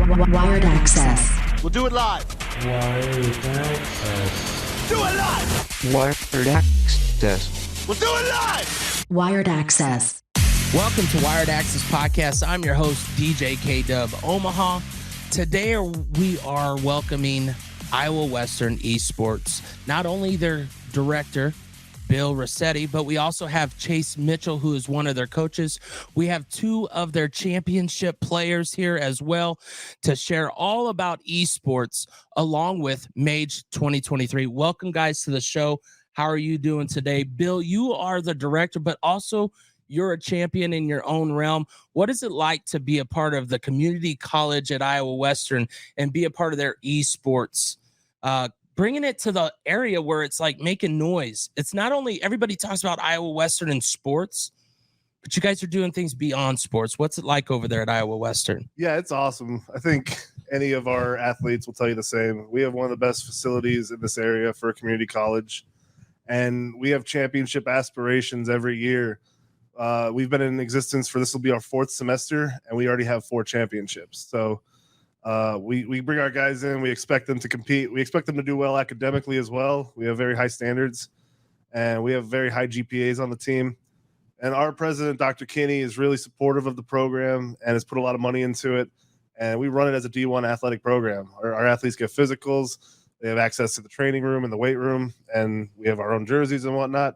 Wired Axcess. We'll do it live. Wired Access. Do it live. Wired Access. We'll do it live. Wired Axcess. Welcome to Wired Access Podcast. I'm your host, DJ K-Dub Omaha. Today we are welcoming Iowa Western ESports. Not only their director, Bill Riccieti, but we also have Chase Mitchell, who is one of their coaches. We have two of their championship players here as well to share all about esports along with MAGE 2023. Welcome, guys, to the show. How are you doing today? Bill, you are the director, but also you're a champion in your own realm. What is it like to be a part of the community college at Iowa Western and be a part of their esports? Bringing it to the area where it's like making noise. It's not only everybody talks about Iowa Western and sports, but you guys are doing things beyond sports. What's it like over there at Iowa Western? Yeah, it's awesome. I think any of our athletes will tell you the same. We have one of the best facilities in this area for a community college, and we have championship aspirations every year. We've been in existence for this will be our fourth semester, and we already have 4 championships. So we bring our guys in. We expect them to compete. We expect them to do well academically as well. We have very high standards, and we have very high GPAs on the team. And our president, Dr. Kinney, is really supportive of the program and has put a lot of money into it. And we run it as a D1 athletic program. Our athletes get physicals. They have access to the training room and the weight room, and we have our own jerseys and whatnot.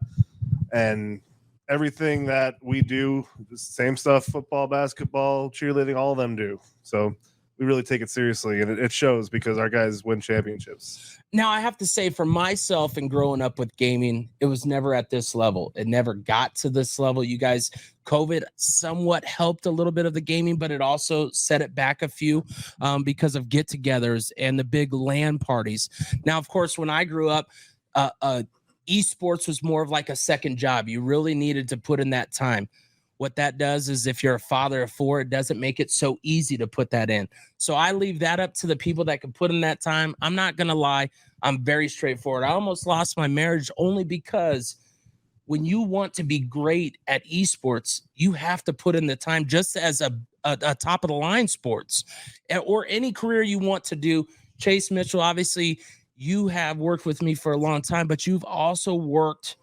And everything that we do, the same stuff, football, basketball, cheerleading, all of them do. So we really take it seriously, and it shows because our guys win championships. Now, I have to say for myself and growing up with gaming, it was never at this level. It never got to this level. You guys, COVID somewhat helped a little bit of the gaming, but it also set it back a few because of get-togethers and the big LAN parties. Now, of course, when I grew up, esports was more of like a second job. You really needed to put in that time. What that does is if you're a father of 4, it doesn't make it so easy to put that in. So I leave that up to the people that can put in that time. I'm not going to lie. I'm very straightforward. I almost lost my marriage only because when you want to be great at esports, you have to put in the time just as a top of the line sports or any career you want to do. Chase Mitchell, obviously you have worked with me for a long time, but you've also worked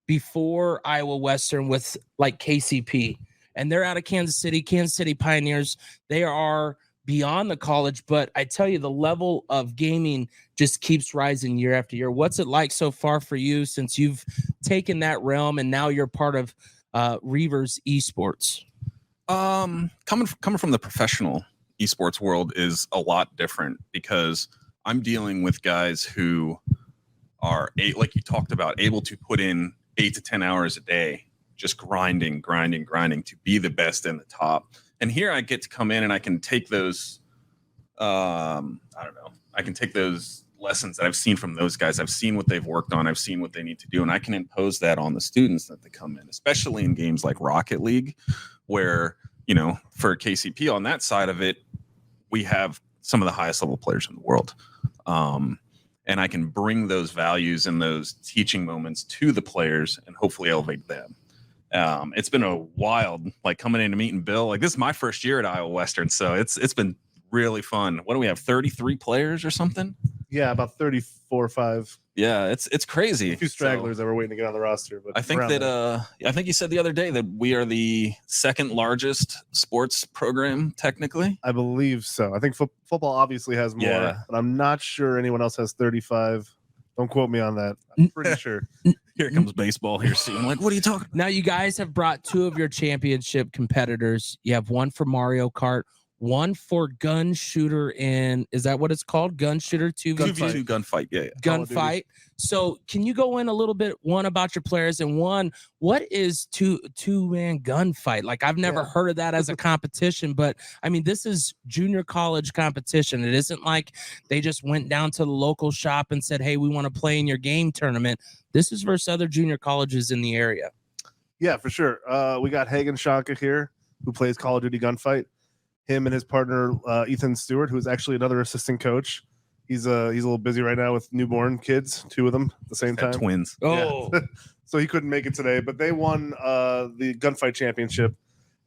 before Iowa Western with like KCP, and they're out of Kansas City Pioneers. They are beyond the college, but I tell you, the level of gaming just keeps rising year after year. What's it like so far for you since you've taken that realm and now you're part of Reavers Esports? Coming from the professional esports world is a lot different because I'm dealing with guys who are, like you talked about, able to put in 8 to 10 hours a day, just grinding to be the best in the top. And here I get to come in and I can take those, I can take those lessons that I've seen from those guys. I've seen what they've worked on. I've seen what they need to do. And I can impose that on the students that they come in, especially in games like Rocket League, where, you know, for KCP on that side of it, we have some of the highest level players in the world. And I can bring those values and those teaching moments to the players and hopefully elevate them. It's been a wild, like coming in and meeting Bill. Like this is my first year at Iowa Western, so it's been really fun. What do we have? 33 players or something? Yeah, about 34 or 5. Yeah, it's crazy. A few stragglers that were waiting to get on the roster, but I think that I think you said the other day that we are the second largest sports program technically. I believe so. I think football obviously has more, but I'm not sure anyone else has 35. Don't quote me on that. I'm pretty sure. Here comes baseball here soon. Like, what are you talking about? Now, you guys have brought 2 of your championship competitors. You have one for Mario Kart, one for gun shooter in, is that what it's called? Gun shooter 2v2 Gunfight. Yeah. Gunfight. So can you go in a little bit, one about your players and one, what is two-man gunfight? Like I've never heard of that as a competition, but I mean, this is junior college competition. It isn't like they just went down to the local shop and said, hey, we want to play in your game tournament. This is versus other junior colleges in the area. Yeah, for sure. We got Hagen Shonka here who plays Call of Duty Gunfight. Him and his partner, Ethan Stewart, who is actually another assistant coach. He's a little busy right now with newborn kids, 2 of them at the same time. Twins. Oh. Yeah. So he couldn't make it today, but they won the Gunfight Championship.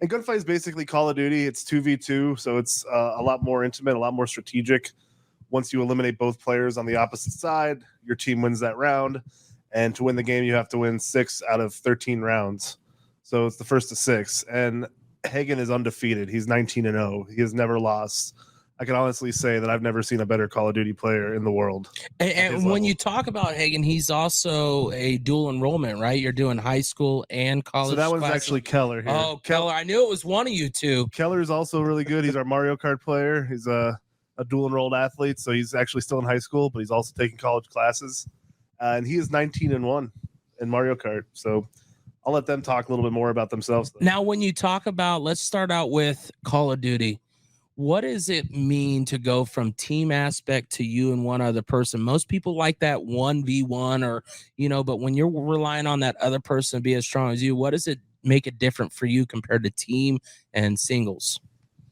And Gunfight is basically Call of Duty. It's 2v2, so it's a lot more intimate, a lot more strategic. Once you eliminate both players on the opposite side, your team wins that round. And to win the game, you have to win 6 out of 13 rounds. So it's the first of 6. And Hagen is undefeated. He's 19-0. He has never lost. I can honestly say that I've never seen a better Call of Duty player in the world. And when you talk about Hagen, he's also a dual enrollment, right? You're doing high school and college. So that one's classes. actually Keller here. Oh, Keller. I knew it was one of you two. Keller is also really good. He's our Mario Kart player. He's a dual enrolled athlete, so he's actually still in high school, but he's also taking college classes. And he is 19-1 in Mario Kart. So I'll let them talk a little bit more about themselves. Now, when you talk about, let's start out with Call of Duty. What does it mean to go from team aspect to you and one other person? Most people like that 1v1 or, but when you're relying on that other person to be as strong as you, what does it make it different for you compared to team and singles?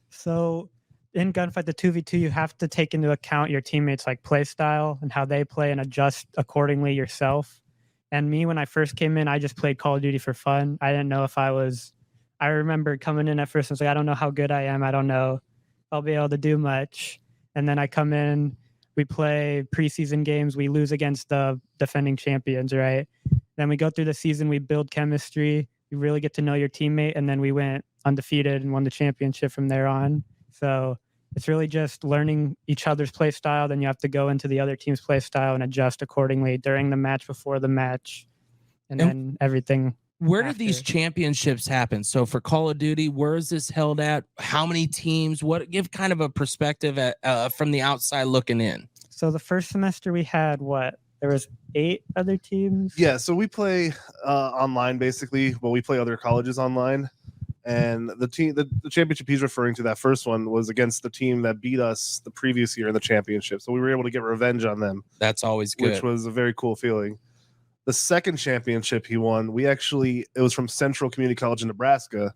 So in Gunfight, the 2v2, you have to take into account your teammates' like play style and how they play and adjust accordingly yourself. And me, when I first came in, I just played Call of Duty for fun. I didn't know if I remember coming in at first and was like, I don't know how good I am. I don't know I'll be able to do much. And then I come in, we play preseason games, we lose against the defending champions, right? Then we go through the season, we build chemistry, you really get to know your teammate, and then we went undefeated and won the championship from there on. So it's really just learning each other's play style. Then you have to go into the other team's play style and adjust accordingly during the match, before the match, and then everything. Where did these championships happen? So for Call of Duty, where is this held at? How many teams? Give kind of a perspective from the outside looking in. So the first semester we had there was 8 other teams. Yeah, so we play online basically. Well, we play other colleges online, and the championship he's referring to, that first one, was against the team that beat us the previous year in the championship. So we were able to get revenge on them. That's always good, which was a very cool feeling. The second championship he won, it was from Central Community College in Nebraska,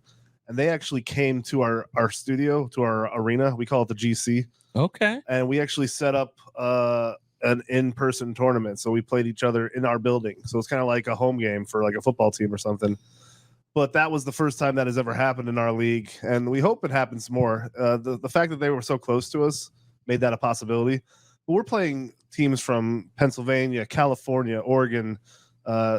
and they actually came to our studio, to our arena. We call it the GC. Okay. And we actually set up an in-person tournament. So we played each other in our building. So it's kind of like a home game for like a football team or something. But that was the first time that has ever happened in our league, and we hope it happens more. The fact that they were so close to us made that a possibility. But we're playing teams from Pennsylvania, California, Oregon,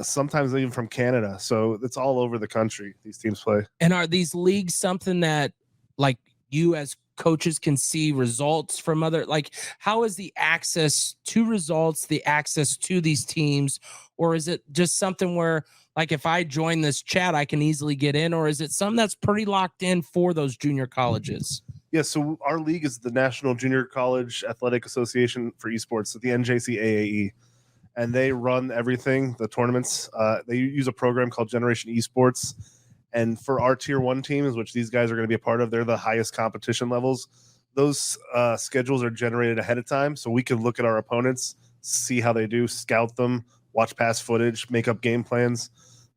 sometimes even from Canada. So it's all over the country these teams play. And are these leagues something that, like, you as coaches can see results from other, like, how is the access to results, the access to these teams? Or is it just something where, like, if I join this chat, I can easily get in? Or is it something that's pretty locked in for those junior colleges? Yeah, so our league is the National Junior College Athletic Association for Esports, the NJCAA, and they run everything, the tournaments. They use a program called Generation Esports, and for our Tier 1 teams, which these guys are going to be a part of, they're the highest competition levels. Those schedules are generated ahead of time, so we can look at our opponents, see how they do, scout them, watch past footage, make up game plans.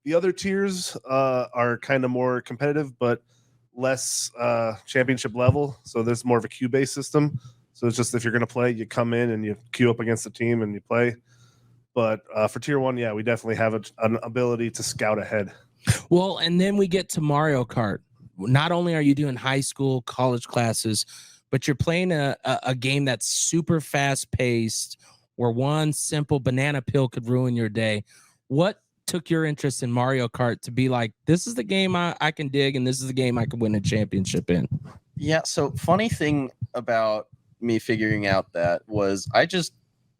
The other tiers are kind of more competitive, but less championship level, so there's more of a queue-based system. So it's just, if you're going to play, you come in and you queue up against the team and you play. But for Tier 1, yeah, we definitely have an ability to scout ahead. Well, and then we get to Mario Kart. Not only are you doing high school, college classes, but you're playing a game that's super fast-paced, where one simple banana peel could ruin your day. What took your interest in Mario Kart to be like, this is the game I can dig, and this is the game I can win a championship in? Yeah, so funny thing about me figuring out that was I just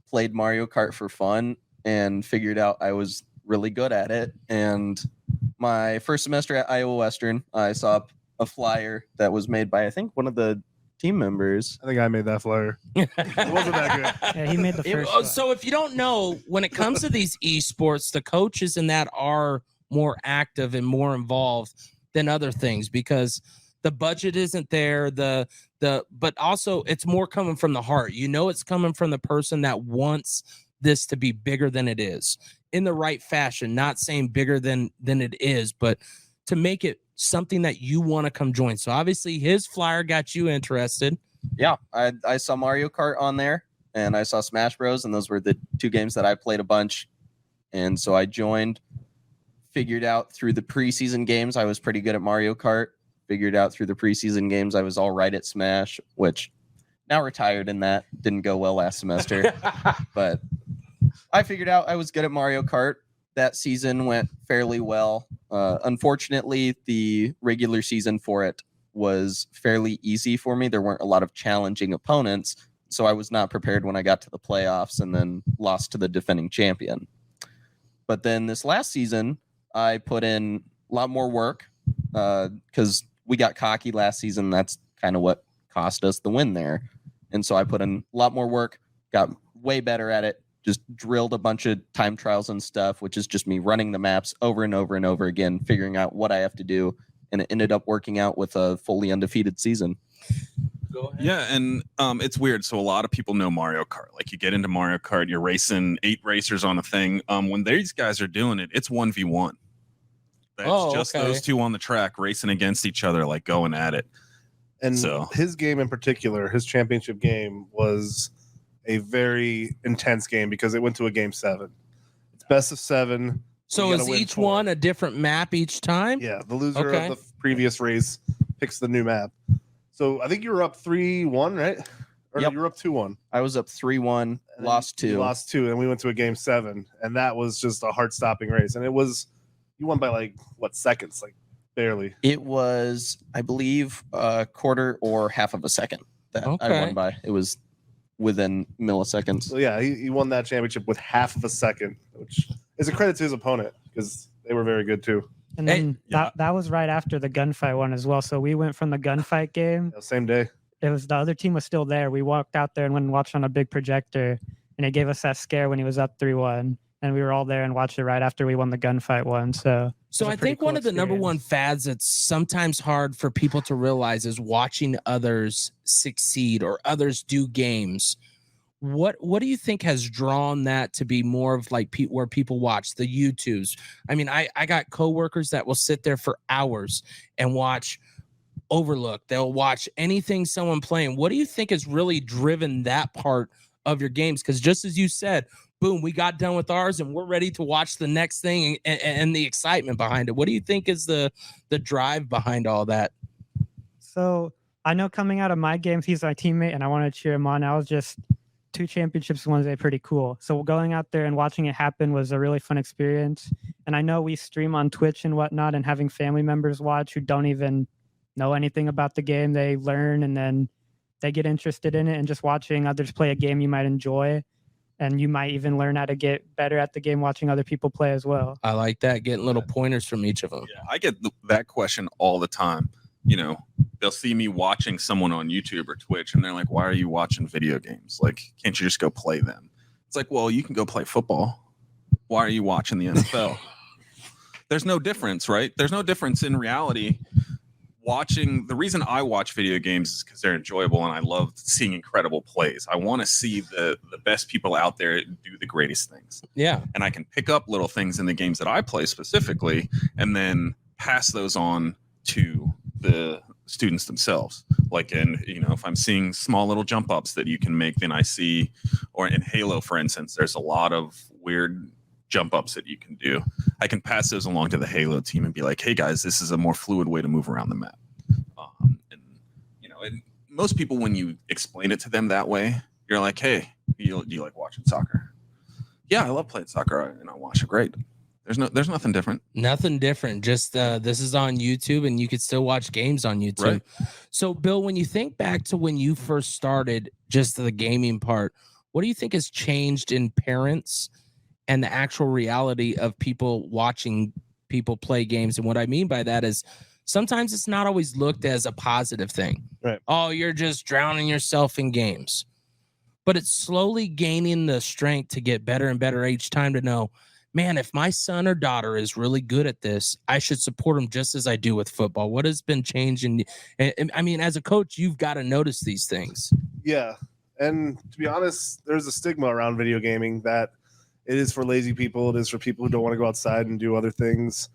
played Mario Kart for fun and figured out I was really good at it. And my first semester at Iowa Western, I saw a flyer that was made by, I think, one of the team members. I think I made that flyer. It wasn't that good. Yeah, he made the first one. So if you don't know, when it comes to these esports, the coaches in that are more active and more involved than other things, because the budget isn't there, but also it's more coming from the heart. You know, it's coming from the person that wants this to be bigger than it is, in the right fashion, not saying bigger than it is, but to make it something that you want to come join. So obviously his flyer got you interested. Yeah, I saw Mario Kart on there, and I saw Smash Bros, and those were the two games that I played a bunch. And so I joined, figured out through the preseason games I was pretty good at Mario Kart, Figured out through the preseason games I was all right at Smash, which now retired in that. Didn't go well last semester. But I figured out I was good at Mario Kart. That season went fairly well. Unfortunately, the regular season for it was fairly easy for me. There weren't a lot of challenging opponents, so I was not prepared when I got to the playoffs and then lost to the defending champion. But then this last season, I put in a lot more work because we got cocky last season. That's kind of what cost us the win there. And so I put in a lot more work, got way better at it, just drilled a bunch of time trials and stuff, which is just me running the maps over and over and over again, figuring out what I have to do. And it ended up working out with a fully undefeated season. Go ahead. Yeah, and it's weird. So a lot of people know Mario Kart. Like you get into Mario Kart, you're racing 8 racers on a thing. When these guys are doing it, it's 1v1. That's just those two on the track racing against each other, like going at it. And so his game in particular, his championship game, was a very intense game because it went to a game 7. It's best of 7. So is each one a different map each time? Yeah, the loser of the previous race picks the new map. So I think you were up 3-1, right? Or Yep. you were up 2-1. I was up 3-1, lost 2. You lost 2, and we went to a game 7, and that was just a heart-stopping race. And it was, you won by like what seconds? Like barely. It was, I believe, a quarter or half of a second that I won by. It was within milliseconds. So yeah, he won that championship with half of a second, which is a credit to his opponent because they were very good too. And then that was right after the gunfight one as well. So we went from the gunfight game. Yeah, same day. It was the other team was still there. We walked out there and went and watched on a big projector, and it gave us that scare when he was up 3-1. And we were all there and watched it right after we won the gunfight one. So I think one of the number one fads that's sometimes hard for people to realize is watching others succeed or others do games. What do you think has drawn that to be more of like where people watch the YouTubes? I mean, I got coworkers that will sit there for hours and watch Overlook. They'll watch anything someone playing. What do you think has really driven that part of your games? Because just as you said, boom, we got done with ours and we're ready to watch the next thing and the excitement behind it. What do you think is the drive behind all that? So I know coming out of my games, he's my teammate and I want to cheer him on. I was just 2 championships one day, pretty cool. So going out there and watching it happen was a really fun experience. And I know we stream on Twitch and whatnot, and having family members watch who don't even know anything about the game, they learn and then they get interested in it, and just watching others play a game you might enjoy. And you might even learn how to get better at the game watching other people play as well. I like that, getting little pointers from each of them. Yeah, I get that question all the time. You know, they'll see me watching someone on YouTube or Twitch, and they're like, why are you watching video games? Like, can't you just go play them? It's like, well, you can go play football. Why are you watching the NFL? There's no difference, right? There's no difference in reality. The reason I watch video games is because they're enjoyable and I love seeing incredible plays. I want to see the best people out there do the greatest things. Yeah. And I can pick up little things in the games that I play specifically and then pass those on to the students themselves. Like if I'm seeing small little jump ups that you can make, then I see, or in Halo, for instance, there's a lot of weird jump ups that you can do. I can pass those along to the Halo team and be like, hey guys, this is a more fluid way to move around the map. And most people, when you explain it to them that way, you're like, hey, do you like watching soccer? Yeah, I love playing soccer and I watch it. Great. There's nothing different. Nothing different. Just this is on YouTube and you could still watch games on YouTube. Right. So Bill, when you think back to when you first started just the gaming part, what do you think has changed in parents and the actual reality of people watching people play games? And what I mean by that is sometimes it's not always looked as a positive thing. Right. Oh, you're just drowning yourself in games. But it's slowly gaining the strength to get better and better each time to know, man, if my son or daughter is really good at this, I should support them just as I do with football. What has been changing? I mean, as a coach, you've got to notice these things. Yeah. And to be honest, there's a stigma around video gaming that it is for lazy people. It is for people who don't want to go outside and do other things.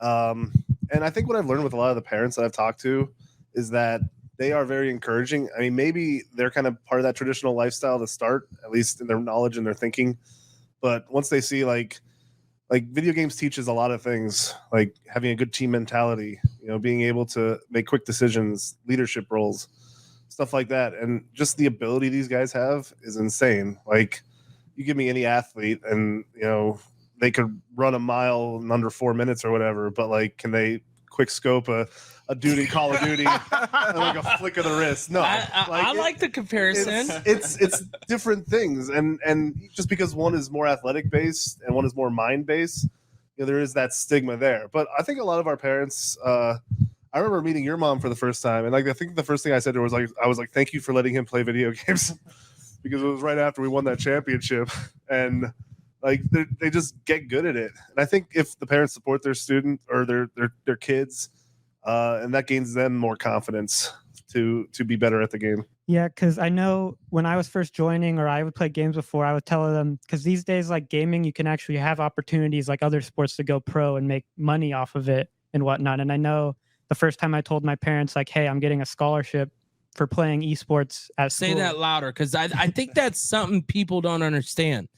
And I think what I've learned with a lot of the parents that I've talked to is that they are very encouraging. I mean, maybe they're kind of part of that traditional lifestyle to start, at least in their knowledge and their thinking. But once they see like, like video games teaches a lot of things, like having a good team mentality, being able to make quick decisions, leadership roles, stuff like that. And just the ability these guys have is insane. Like, you give me any athlete and, they could run a mile in under 4 minutes or whatever, but like, can they quick scope a dude in Call of Duty and like a flick of the wrist? No. I like the comparison. It's different things. And just because one is more athletic based and one is more mind based, there is that stigma there. But I think a lot of our parents, I remember meeting your mom for the first time, and like I think the first thing I said to her was I was like, thank you for letting him play video games, because it was right after we won that championship, and like they just get good at it. And I think if the parents support their student or their kids, and that gains them more confidence to be better at the game. Yeah, because I know when I was first joining, or I would play games before, I would tell them, because these days, like gaming, you can actually have opportunities like other sports to go pro and make money off of it and whatnot. And I know the first time I told my parents, like, hey, I'm getting a scholarship for playing esports at school. Say that louder, because I think that's something people don't understand.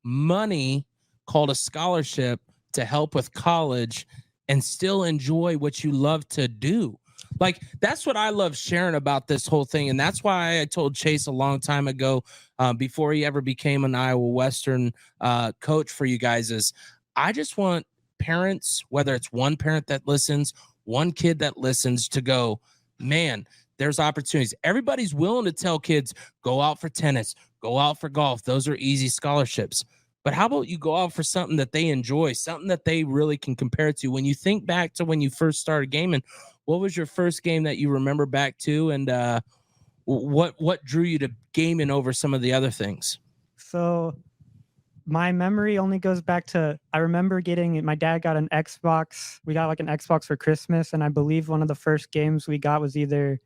Money called a scholarship to help with college and still enjoy what you love to do. Like, that's what I love sharing about this whole thing. And that's why I told Chase a long time ago, before he ever became an Iowa Western coach for you guys, is I just want parents, whether it's one parent that listens, one kid that listens, to go, man, there's opportunities. Everybody's willing to tell kids, go out for tennis, go out for golf. Those are easy scholarships. But how about you go out for something that they enjoy, something that they really can compare to? When you think back to when you first started gaming, what was your first game that you remember back to? And what drew you to gaming over some of the other things? So my memory only goes back to, I remember my dad got an Xbox. We got like an Xbox for Christmas. And I believe one of the first games we got was either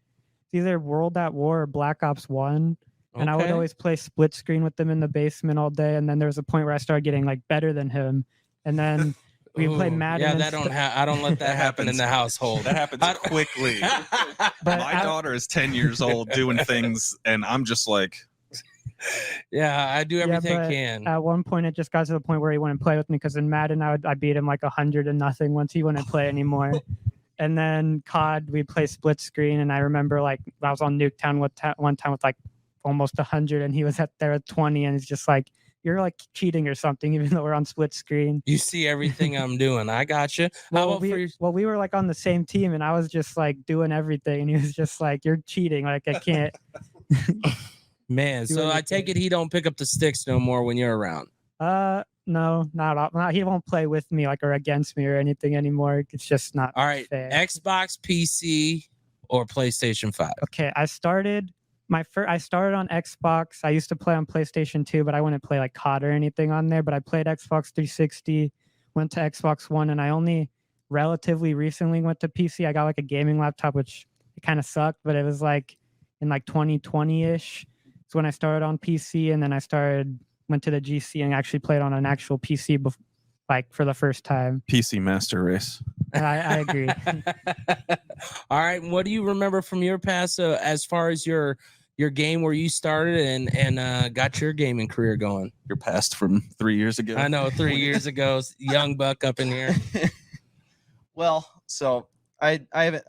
World at War or Black Ops 1. And I would always play split screen with them in the basement all day. And then there was a point where I started getting like better than him. And then we play Madden. Yeah, I don't let that happen in the household. That happens quickly. My daughter is 10 years old doing things, and I'm just like, yeah, I do everything I can. At one point, it just got to the point where he wouldn't play with me, because in Madden, I beat him like 100-0 once he wouldn't play anymore. And then COD, we play split screen. And I remember like I was on Nuketown one time with like almost 100, and he was there at 20, and it's just like, you're like cheating or something, even though we're on split screen. You see everything I'm doing. I got you. We were like on the same team, and I was just like doing everything, and he was just like, you're cheating. Like, I can't. Man, so I take it he don't pick up the sticks no more when you're around. No, not he won't play with me like or against me or anything anymore. It's just not. All right, fair. Xbox, PC, or PlayStation 5? Okay, I started on Xbox. I used to play on PlayStation 2, but I wouldn't play like COD or anything on there. But I played Xbox 360, went to Xbox One, and I only relatively recently went to PC. I got like a gaming laptop, which it kind of sucked, but it was like in like 2020-ish. It's when I started on PC, and then went to the GC and actually played on an actual PC like for the first time. PC master race. I agree. All right. What do you remember from your past as far as your game where you started and got your gaming career going? Your past from 3 years ago. I know, 3 years ago, young buck up in here. Well, so I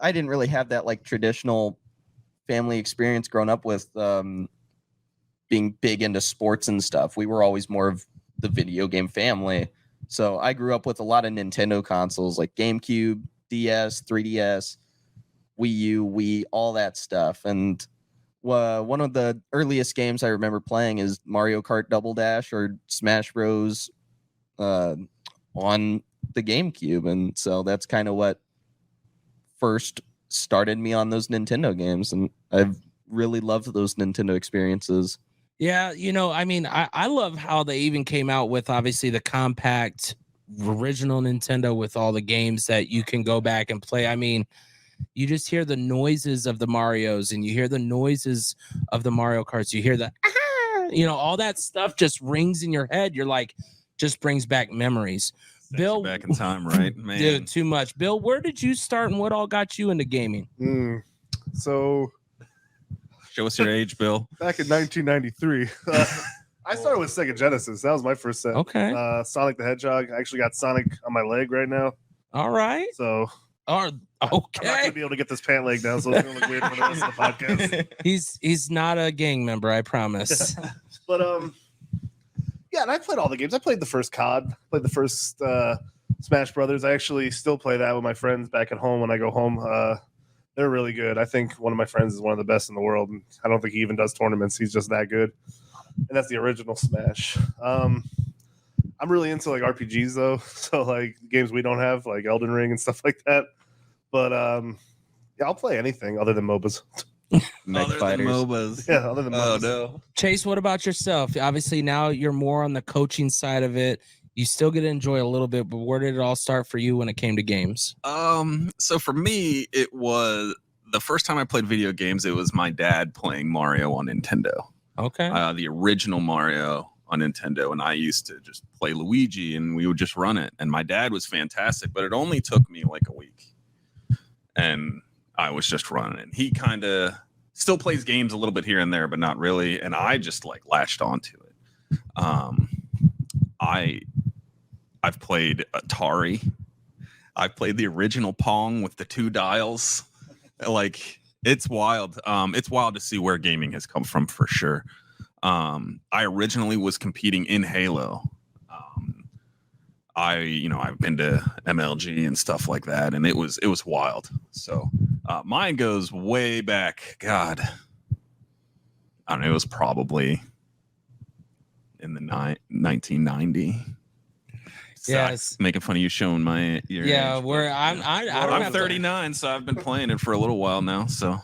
didn't really have that like traditional family experience growing up with being big into sports and stuff. We were always more of the video game family. So I grew up with a lot of Nintendo consoles like GameCube, DS, 3DS, Wii U, Wii, all that stuff. And one of the earliest games I remember playing is Mario Kart Double Dash or Smash Bros. On the GameCube. And so that's kind of what first started me on those Nintendo games. And I've really loved those Nintendo experiences. Yeah, I love how they even came out with obviously the compact original Nintendo with all the games that you can go back and play. I mean, you just hear the noises of the Marios and you hear the noises of the Mario Karts. You hear the, all that stuff just rings in your head. You're like, just brings back memories. Sends Bill, you back in time, right? Man. Dude, too much. Bill, where did you start and what all got you into gaming? So... Show us your age, Bill. Back in 1993, I started with Sega Genesis. That was my first set. Okay. Sonic the Hedgehog. I actually got Sonic on my leg right now. All right. So I'm not Okay. gonna be able to get this pant leg down, so it's gonna look weird for the rest of the podcast. He's not a gang member, I promise. But yeah, and I played all the games. I played the first COD, played the first Smash Brothers. I actually still play that with my friends back at home when I go home. They're really good. I think one of my friends is one of the best in the world, and I don't think he even does tournaments. He's just that good. And that's the original Smash. I'm really into like RPGs though, so like games we don't have, like Elden Ring and stuff like that. But yeah, I'll play anything other than MOBAs. Mech Other fighters. than MOBAs. Yeah, other than Oh MOBAs. no. Chase, what about yourself? Obviously, now you're more on the coaching side of it. You still get to enjoy a little bit, but where did it all start for you when it came to games? So for me, it was the first time I played video games. It was my dad playing Mario on Nintendo, Okay. the original Mario on Nintendo, and I used to just play Luigi, and we would just run it. And my dad was fantastic, but it only took me like a week, and I was just running it. He kind of still plays games a little bit here and there, but not really. And I just like latched onto it. I've played Atari. I've played the original Pong with the 2 dials. Like it's wild. It's wild to see where gaming has come from for sure. I originally was competing in Halo. I've been to MLG and stuff like that, and it was wild. So mine goes way back. God, I don't know. It was probably in the 1990. Yes. Making fun of you showing my age, where I don't I'm have to- 39, so I've been playing it for a little while now. So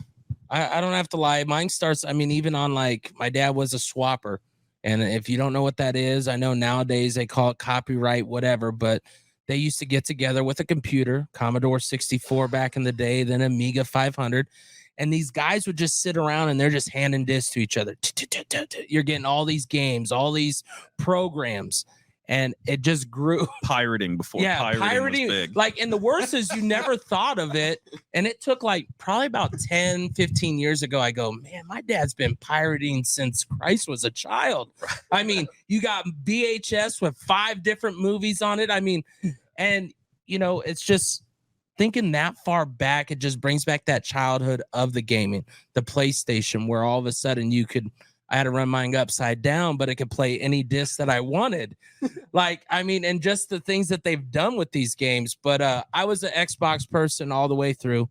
I don't have to lie. Mine starts, I mean, even on like my dad was a swapper. And if you don't know what that is, I know nowadays they call it copyright, whatever, but they used to get together with a computer, Commodore 64 back in the day, then Amiga 500. And these guys would just sit around and they're just handing discs to each other. You're getting all these games, all these programs. And it just grew. pirating before pirating was big. Like, and the worst is you never thought of it. And it took like probably about 10, 15 years ago. I go, man, my dad's been pirating since Christ was a child. I mean, you got VHS with 5 different movies on it. I mean, and it's just thinking that far back, it just brings back that childhood of the gaming, the PlayStation, where all of a sudden I had to run mine upside down, but it could play any disc that I wanted. And just the things that they've done with these games. But I was an Xbox person all the way through.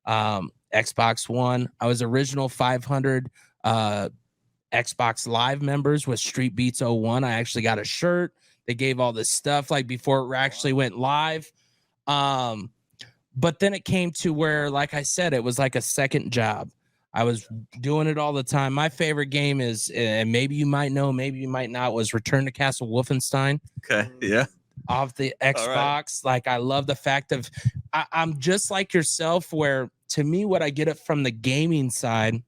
Xbox One. I was original 500 Xbox Live members with Street Beats 01. I actually got a shirt. They gave all this stuff like before it actually went live. But then it came to where, like I said, it was like a second job. I was doing it all the time. My favorite game is, and maybe you might know, maybe you might not, was Return to Castle Wolfenstein. Okay, yeah. Off the Xbox. Right. Like, I love the fact of, I'm just like yourself, where to me, what I get it from the gaming side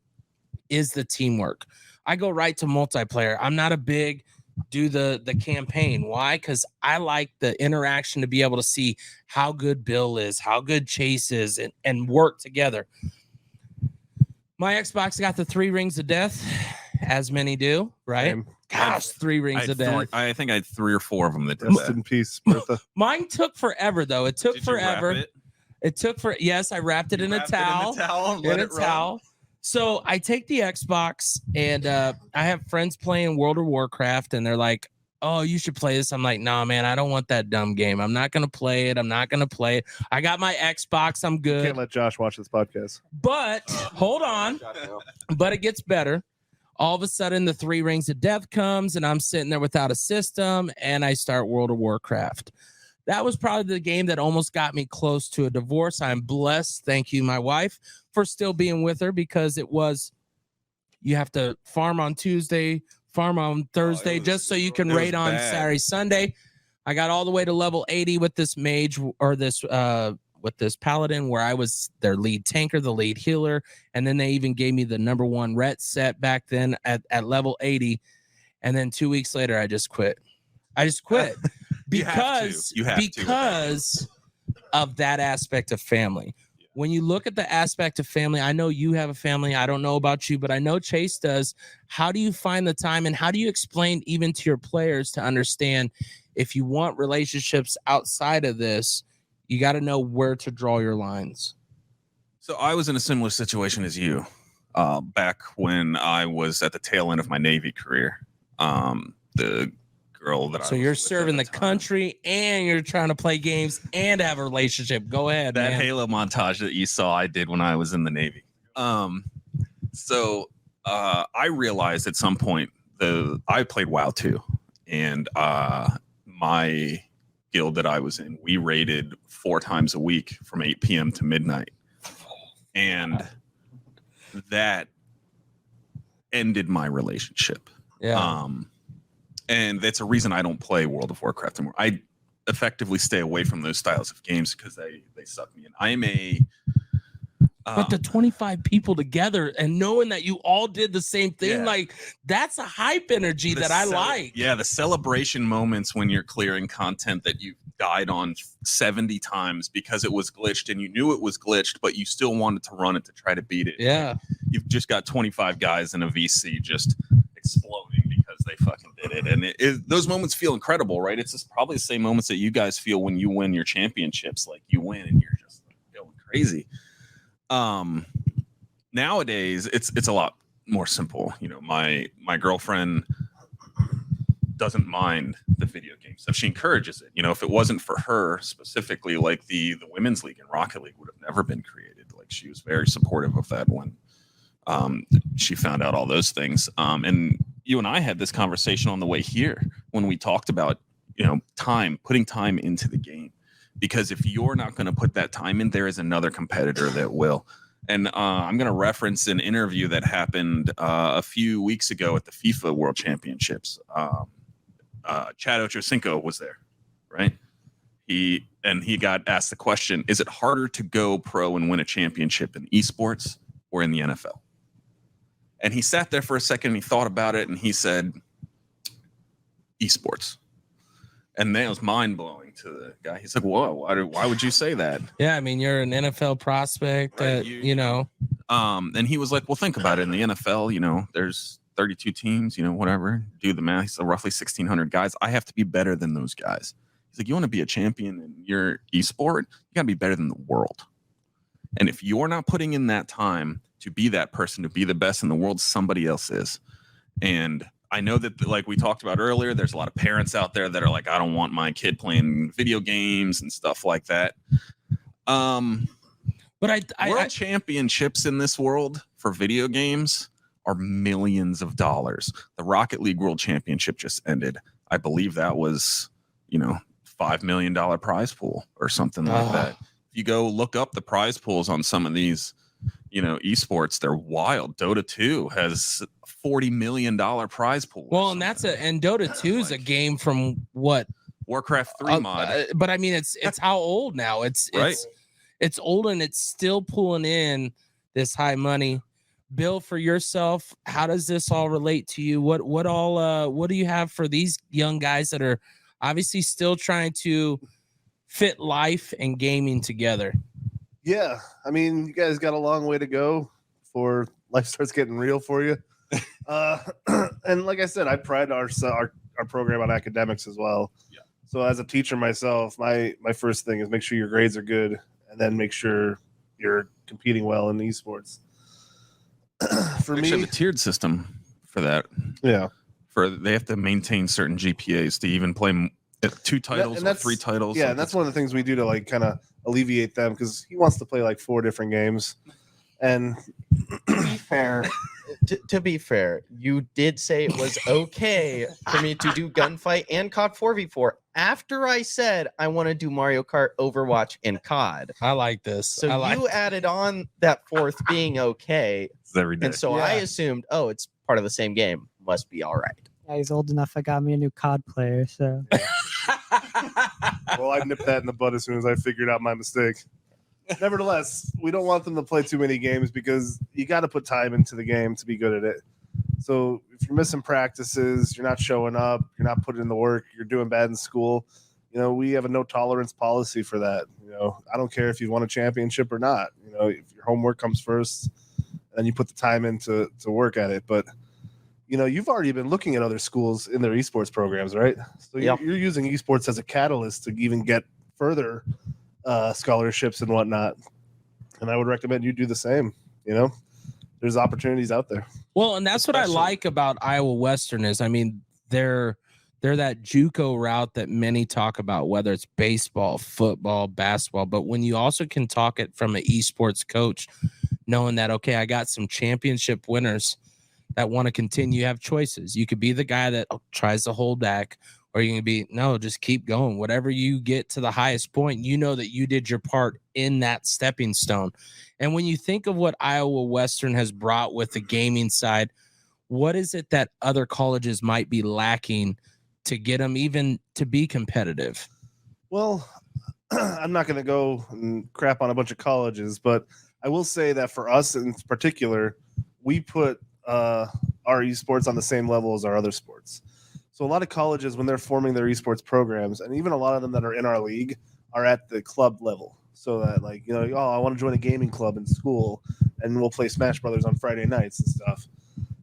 is the teamwork. I go right to multiplayer. I'm not a big do the campaign. Why? Because I like the interaction to be able to see how good Bill is, how good Chase is, and work together. My Xbox got the 3 rings of death, as many do, right? Gosh, 3 rings of death. I think I had 3 or 4 of them that did Rest that. in peace, Bertha. Mine took forever, though. It took Did you forever. wrap it? It took for yes, I wrapped it in a towel. Let it run. So I take the Xbox, and I have friends playing World of Warcraft, and they're like, "Oh, you should play this." I'm like, "Nah, man, I don't want that dumb game. I'm not gonna play it. I got my Xbox. I'm good." Can't let Josh watch this podcast. But hold on. But it gets better. All of a sudden, the 3 rings of death comes, and I'm sitting there without a system, and I start World of Warcraft. That was probably the game that almost got me close to a divorce. I'm blessed, thank you, my wife, for still being with her, because it was, you have to farm on Tuesday, farm on Thursday, just so you can raid on Saturday, Sunday. I got all the way to level 80 with this mage, or this with this paladin, where I was their lead tanker, the lead healer, and then they even gave me the #1 ret set back then at level 80. And then 2 weeks later, I just quit. because You have to. of that aspect of family. when you look at the aspect of family, I know you have a family. I don't know about you, but I know Chase does. How do you find the time, and how do you explain even to your players to understand if you want relationships outside of this, you got to know where to draw your lines? So I was in a similar situation as you back when I was at the tail end of my Navy career. The girl that So I was you're with serving the at time, country and you're trying to play games and have a relationship. Go ahead, that man. Halo montage that you saw, I did when I was in the Navy. So I realized at some point I played WoW too, and my guild that I was in, we raided 4 times a week from 8 p.m. to midnight, and that ended my relationship. Yeah. And that's a reason I don't play World of Warcraft anymore. I effectively stay away from those styles of games because they suck me in. I am a but the 25 people together and knowing that you all did the same thing, Yeah. like that's a hype energy that I like. Yeah, the celebration moments when you're clearing content that you died on 70 times because it was glitched and you knew it was glitched, but you still wanted to run it to try to beat it. Yeah. You've just got 25 guys in a VC just exploding because they fucking did it. And those moments feel incredible, right? It's just probably the same moments that you guys feel when you win your championships. Like you win and you're just like, going crazy. Nowadays it's a lot more simple. You know, my girlfriend doesn't mind the video game stuff. She encourages it. You know, if it wasn't for her specifically, like the women's league and Rocket League would have never been created. Like she was very supportive of that when she found out all those things. And you and I had this conversation on the way here when we talked about, you know, putting time into the game, because if you're not going to put that time in, there is another competitor that will. And I'm going to reference an interview that happened a few weeks ago at the FIFA World Championships. Chad Ochocinco was there, right? He got asked the question, is it harder to go pro and win a championship in esports or in the NFL? And he sat there for a second and he thought about it and he said, esports. And that was mind blowing to the guy. He's like, whoa, why would you say that? Yeah. I mean, you're an NFL prospect Right, that, you know. And he was like, well, think about it. In the NFL, you know, there's 32 teams, you know, whatever, do the math. So roughly 1,600 guys. I have to be better than those guys. He's like, you want to be a champion in your esport? You got to be better than the world. And if you're not putting in that time to be that person, to be the best in the world, somebody else is. And I know that, like we talked about earlier, there's a lot of parents out there that are like, I don't want my kid playing video games and stuff like that. But world championships in this world for video games are millions of dollars. The Rocket League World Championship just ended. I believe that was, you know, $5 million prize pool or something like that. If you go look up the prize pools on some of these, you know, esports, they're wild. Dota 2 has $40 million prize pool. Well, and Dota 2 is a game from what? Warcraft 3 mod. But I mean, it's how old now? It's old and it's still pulling in this high money. Bill, for yourself, how does this all relate to you? What do you have for these young guys that are obviously still trying to fit life and gaming together? Yeah, I mean, you guys got a long way to go before life starts getting real for you. And like I said, I pride our program on academics as well. Yeah. So as a teacher myself, my first thing is make sure your grades are good, and then make sure you're competing well in esports. For me, have a tiered system for that. Yeah. They have to maintain certain GPAs to even play 2 titles or 3 titles. Yeah, and that's one of the things we do to like kind of alleviate them, because he wants to play like 4 different games. And to be fair, you did say it was okay for me to do Gunfight and COD 4v4 after I said I want to do Mario Kart, Overwatch, and COD. I like this. So you added on that 4th being okay. Every day. And so I assumed, oh, it's part of the same game. Must be all right. Yeah, he's old enough. I got me a new COD player, so. Well, I nipped that in the bud as soon as I figured out my mistake. Nevertheless, we don't want them to play too many games because you got to put time into the game to be good at it. So if you're missing practices, you're not showing up, you're not putting in the work, you're doing bad in school, we have a no tolerance policy for that. I don't care if you won a championship or not. If your homework comes first, and you put the time in to work at it. But you've already been looking at other schools in their esports programs, right? So you're using esports as a catalyst to even get further scholarships and whatnot. And I would recommend you do the same. There's opportunities out there. Well, and that's what I like about Iowa Western is, they're that JUCO route that many talk about, whether it's baseball, football, basketball. But when you also can talk it from an esports coach, knowing that, okay, I got some championship winners that want to continue, you have choices. You could be the guy that tries to hold back, or you can be, no, just keep going. Whatever you get to the highest point, that you did your part in that stepping stone. And when you think of what Iowa Western has brought with the gaming side, what is it that other colleges might be lacking to get them even to be competitive? Well, I'm not going to go and crap on a bunch of colleges, but I will say that for us in particular, we put our esports on the same level as our other sports. So a lot of colleges, when they're forming their esports programs, and even a lot of them that are in our league, are at the club level. So that I want to join a gaming club in school, and we'll play Smash Brothers on Friday nights and stuff.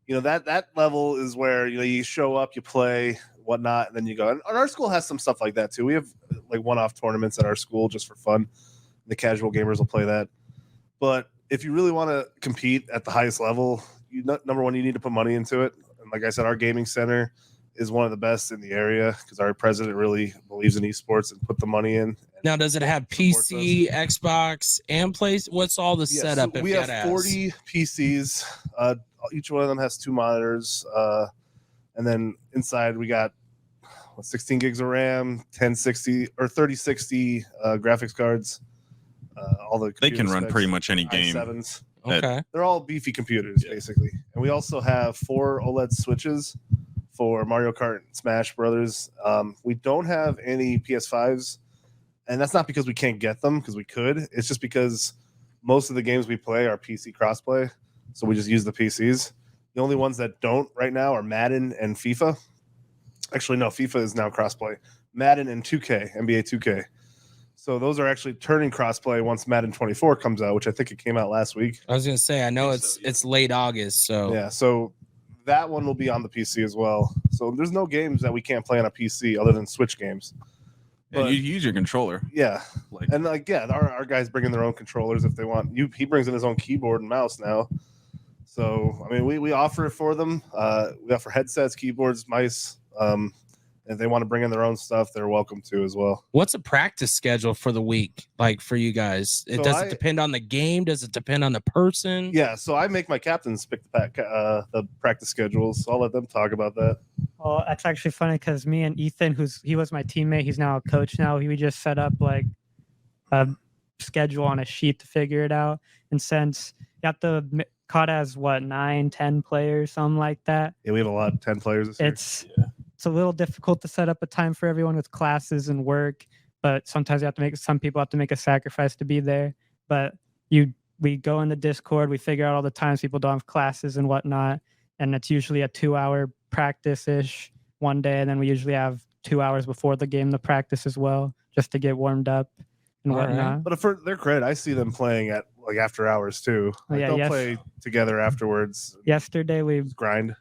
That level is where you show up, you play, whatnot, and then you go. And our school has some stuff like that too. We have one-off tournaments at our school just for fun. The casual gamers will play that. But if you really want to compete at the highest level, number one, you need to put money into it. And like I said, our gaming center is one of the best in the area because our president really believes in esports and put the money in. Now, does it have PC, Xbox, and place? What's all the setup? So we have 40 PCs. Each one of them has 2 monitors. And then inside we got 16 gigs of RAM, 1060 or 3060 graphics cards. They can run pretty much any game. i7s. Okay. They're all beefy computers, basically. And we also have 4 OLED switches for Mario Kart and Smash Brothers. We don't have any PS5s, and that's not because we can't get them, because we could. It's just because most of the games we play are PC crossplay, so we just use the PCs. The only ones that don't right now are Madden and FIFA. Actually, no, FIFA is now crossplay. Madden and 2K, NBA 2K. So those are actually turning crossplay once Madden 24 comes out, which I think it came out last week. I was going to say, I know it's late August, so yeah. So that one will be on the PC as well. So there's no games that we can't play on a PC other than Switch games. But you use your controller. Yeah. Our guys bring in their own controllers if they want. He brings in his own keyboard and mouse now. So, we offer it for them. We offer headsets, keyboards, mice. If they want to bring in their own stuff, they're welcome to as well. What's a practice schedule for the week like for you guys? Does it depend on the game? Does it depend on the person? Yeah, so I make my captains pick the practice schedules. So I'll let them talk about that. Well, that's actually funny because me and Ethan, he was my teammate, he's now a coach now. We just set up like a schedule on a sheet to figure it out. And since you have to caught as 9, 10 players, something like that. Yeah, we have a lot, 10 players this year. It's a little difficult to set up a time for everyone with classes and work, but sometimes some people have to make a sacrifice to be there. But we go in the Discord, we figure out all the times people don't have classes and whatnot, and it's usually a 2-hour practice-ish one day, and then we usually have 2 hours before the game to practice as well, just to get warmed up and whatnot. Right. But for their credit, I see them playing at after hours too. They'll play together afterwards. Yesterday we grind.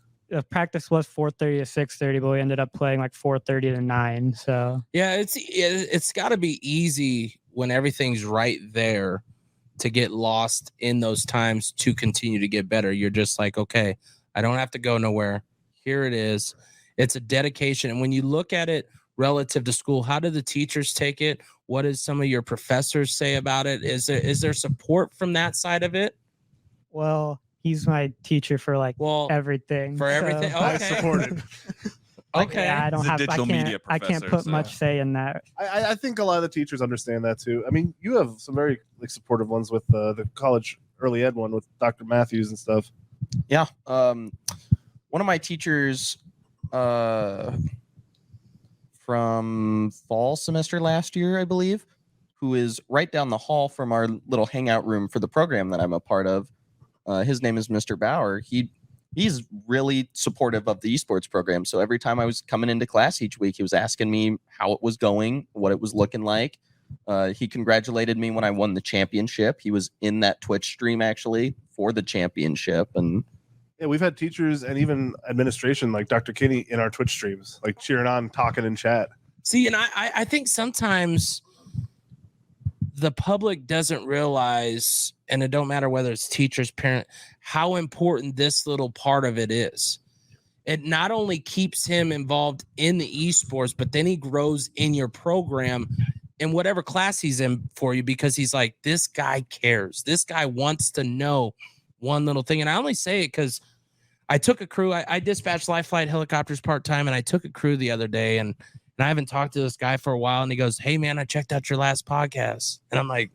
Practice was 4:30 to 6:30, but we ended up playing 4:30 to 9. So yeah, it's got to be easy when everything's right there to get lost in those times to continue to get better. You're just like, okay, I don't have to go nowhere. Here it is. It's a dedication, and when you look at it relative to school, how do the teachers take it? What does some of your professors say about it? Is there support from that side of it? Well, he's my teacher for everything. For everything, so. okay. I support it. Okay, yeah, I can't put much say in that. I think a lot of the teachers understand that too. You have some very supportive ones with the college early ed one with Dr. Matthews and stuff. Yeah. One of my teachers from fall semester last year, I believe, who is right down the hall from our little hangout room for the program that I'm a part of. His name is Mr. Bauer. He he's really supportive of the esports program. So every time I was coming into class each week, he was asking me how it was going, what it was looking like. He congratulated me when I won the championship. He was in that Twitch stream actually for the championship. And yeah, we've had teachers and even administration like Dr. Kinney in our Twitch streams, like cheering on, talking in chat. See, and I think sometimes the public doesn't realize, and it don't matter whether it's teachers, parent, how important this little part of it is. It not only keeps him involved in the esports, but then he grows in your program in whatever class he's in for you, because he's like, this guy cares. This guy wants to know one little thing. And I only say it because I took a crew. I dispatched life flight helicopters part-time, and I took a crew the other day, and I haven't talked to this guy for a while, and he goes, hey man, I checked out your last podcast. And I'm like,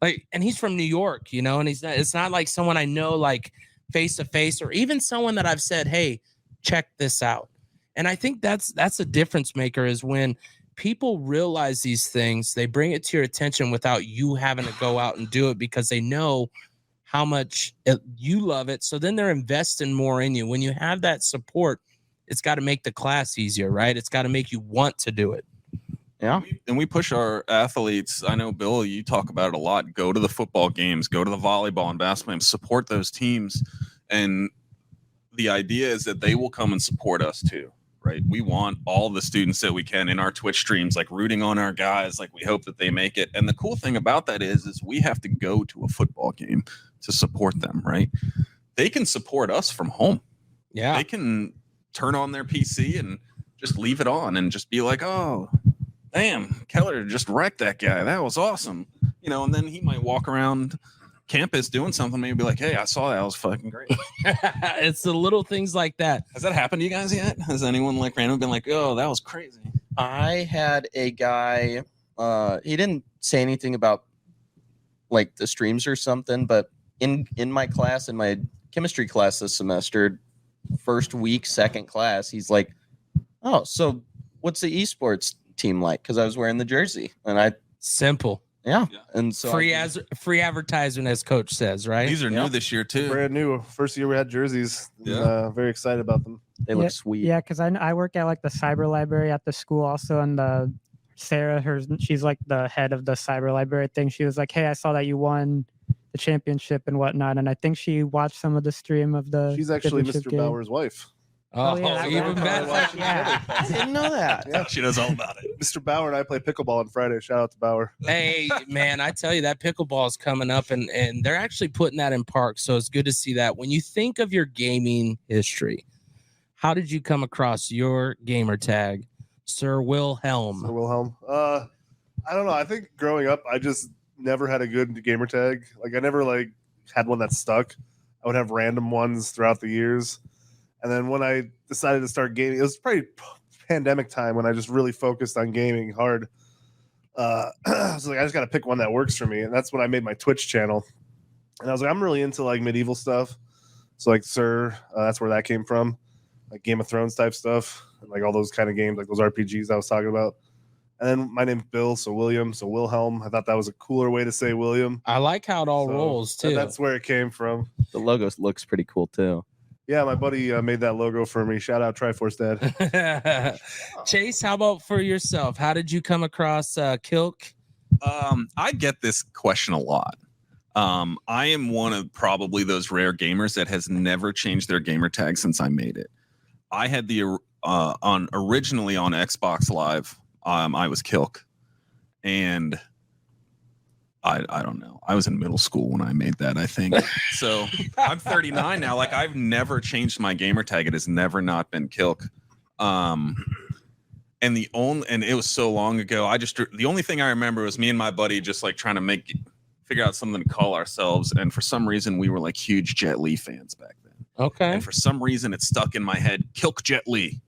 and he's from New York, you know, and it's not like someone I know like face to face, or even someone that I've said, hey, check this out. And I think that's a difference maker, is when people realize these things, they bring it to your attention without you having to go out and do it, because they know how much you love it. So then they're investing more in you. When you have that support, it's got to make the class easier, right? It's got to make you want to do it. yeah, And we push our athletes. I know, Bill, you talk about it a lot. Go to the football games, go to the volleyball and basketball games, support those teams. And the idea is that they will come and support us too, right? We want all the students that we can in our Twitch streams, like rooting on our guys. Like we hope that they make it. And the cool thing about that is we have to go to a football game to support them, right? They can support us from home. Yeah. They can turn on their PC and just leave it on and just be like, oh, damn, Keller just wrecked that guy. That was awesome. You know, and then he might walk around campus doing something, maybe be like, hey, I saw that. That was fucking great. It's the little things like that. Has that happened to you guys yet? Has anyone like randomly been like, oh, that was crazy? I had a guy, he didn't say anything about like the streams or something, but in my class, in my chemistry class this semester, first week, second class, he's like, oh, so what's the esports team like? Because I was wearing the jersey, and Simple. yeah. And so Free advertisement, as coach says, right? These are new this year too. Brand new. First year we had jerseys. Yeah. Very excited about them. they look sweet. Yeah, because I work at like the cyber library at the school also, and Sarah, she's like the head of the cyber library thing. She was like, hey, I saw that you won the championship and whatnot, and I think she watched some of the stream of the She's actually championship Mr. game. Bauer's wife. Oh, yeah, even better. Yeah. I didn't know that. Yeah. She knows all about it. Mr. Bauer and I play pickleball on Friday. Shout out to Bauer. Hey, man, I tell you, that pickleball is coming up, and they're actually putting that in parks. So it's good to see that. When you think of your gaming history, how did you come across your gamer tag, Sir Wilhelm? Sir Wilhelm. I don't know. I think growing up, I just never had a good gamer tag. Like I never like had one that stuck. I would have random ones throughout the years. And then when I decided to start gaming, it was probably pandemic time when I just really focused on gaming hard. I was like, I just got to pick one that works for me. And that's when I made my Twitch channel. And I was like, I'm really into like medieval stuff. So like Sir, that's where that came from. Like Game of Thrones type stuff. And like all those kind of games, like those RPGs I was talking about. And then my name's Bill, so William, so Wilhelm. I thought that was a cooler way to say William. I like how it all So rolls too. That's where it came from. The logo looks pretty cool too. Yeah, my buddy made that logo for me. Shout out Triforce Dad. Chase, how about for yourself? How did you come across Kilk? I get this question a lot. I am one of probably those rare gamers that has never changed their gamer tag since I made it. I had the originally on Xbox Live. I was Kilk, and I don't know. I was in middle school when I made that, I think. So I'm 39 now. Like I've never changed my gamer tag. It has never not been Kilk. And it was so long ago. The only thing I remember was me and my buddy just like trying to figure out something to call ourselves. And for some reason we were like huge Jet Li fans back then. Okay. And for some reason it stuck in my head, Kilk Jet Li.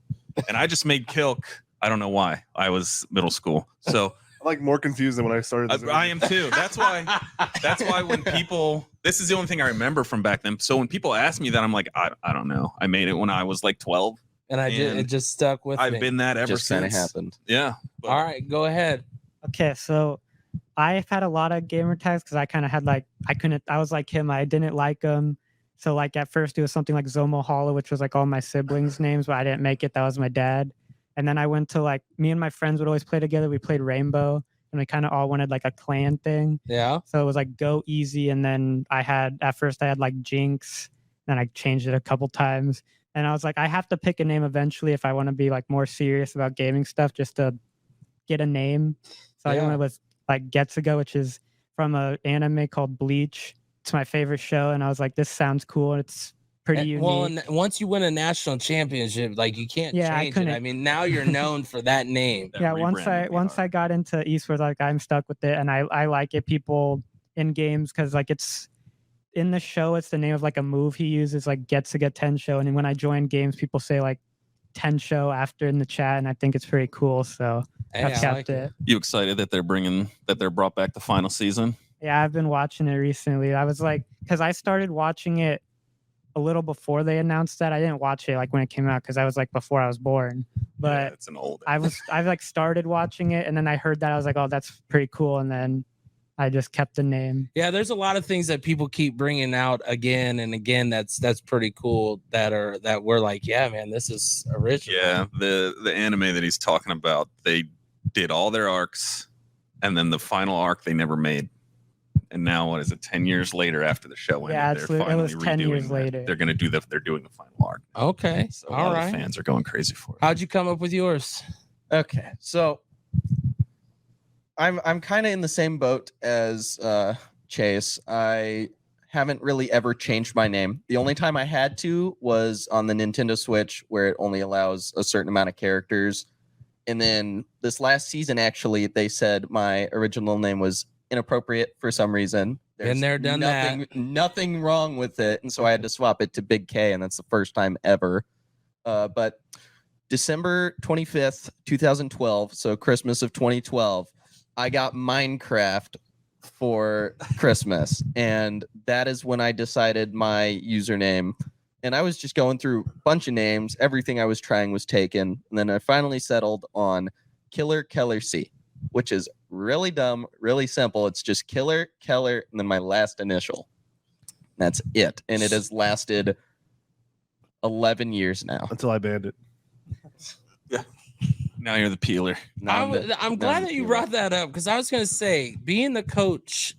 And I just made Kilk. I don't know why. I was middle school. So I'm like more confused than when I started. This I am too. That's why when people, this is the only thing I remember from back then. So when people ask me that, I'm like, I don't know. I made it when I was like 12. And it just stuck with me. I've been that ever Just kind of since. happened. Yeah. But All right, go ahead. Okay, so I've had a lot of gamer tags because I kind of had like I was like him. I didn't like them, So like at first it was something like Zomo Hollow, which was like all my siblings' names, but I didn't make it. That was my dad. And then I went to like, me and my friends would always play together. We played Rainbow, and we kind of all wanted like a clan thing. Yeah. So it was like Go Easy. And then at first I had like Jinx, and I changed it a couple times. And I was like, I have to pick a name eventually if I want to be like more serious about gaming stuff, just to get a name. So I went with like Getsuga, which is from an anime called Bleach. It's my favorite show. And I was like, this sounds cool. It's pretty unique. Well, and once you win a national championship, like you can't change it. I mean, now you're known for that name. Yeah, once I got into esports, like I'm stuck with it, and I like it. People in games, because like it's in the show, it's the name of like a move he uses, like Getsuga Tensho. And when I join games, people say like Tensho after in the chat, and I think it's pretty cool. So I've kept it. You excited that they're brought back the final season? Yeah, I've been watching it recently. I was like, because I started watching it a little before they announced that. I didn't watch it like when it came out because I was like before I was born. But it's an old. I like started watching it, and then I heard that I was like, oh, that's pretty cool, and then I just kept the name. Yeah, there's a lot of things that people keep bringing out again and again. That's pretty cool. That we're like, yeah, man, this is original. Yeah, the anime that he's talking about, they did all their arcs, and then the final arc they never made. And now, what is it? 10 years later, after the show ended, yeah, they're it was 10 years that. later. They're going to do they're doing the final arc. Okay, So a lot of the fans are going crazy for it. How'd you come up with yours? Okay, so I'm kind of in the same boat as Chase. I haven't really ever changed my name. The only time I had to was on the Nintendo Switch, where it only allows a certain amount of characters. And then this last season, actually, they said my original name was inappropriate for some reason. Been there, done that. Nothing wrong with it, and so I had to swap it to Big K, and that's the first time ever. But December 25th, 2012, so Christmas of 2012, I got Minecraft for Christmas, and that is when I decided my username. And I was just going through a bunch of names. Everything I was trying was taken, and then I finally settled on Keller C, which is really dumb, really simple. It's just Keller, and then my last initial. That's it. And it has lasted 11 years now. Until I banned it. Yeah. Now you're the peeler. I'm glad that you brought that up, because I was going to say, being the coach,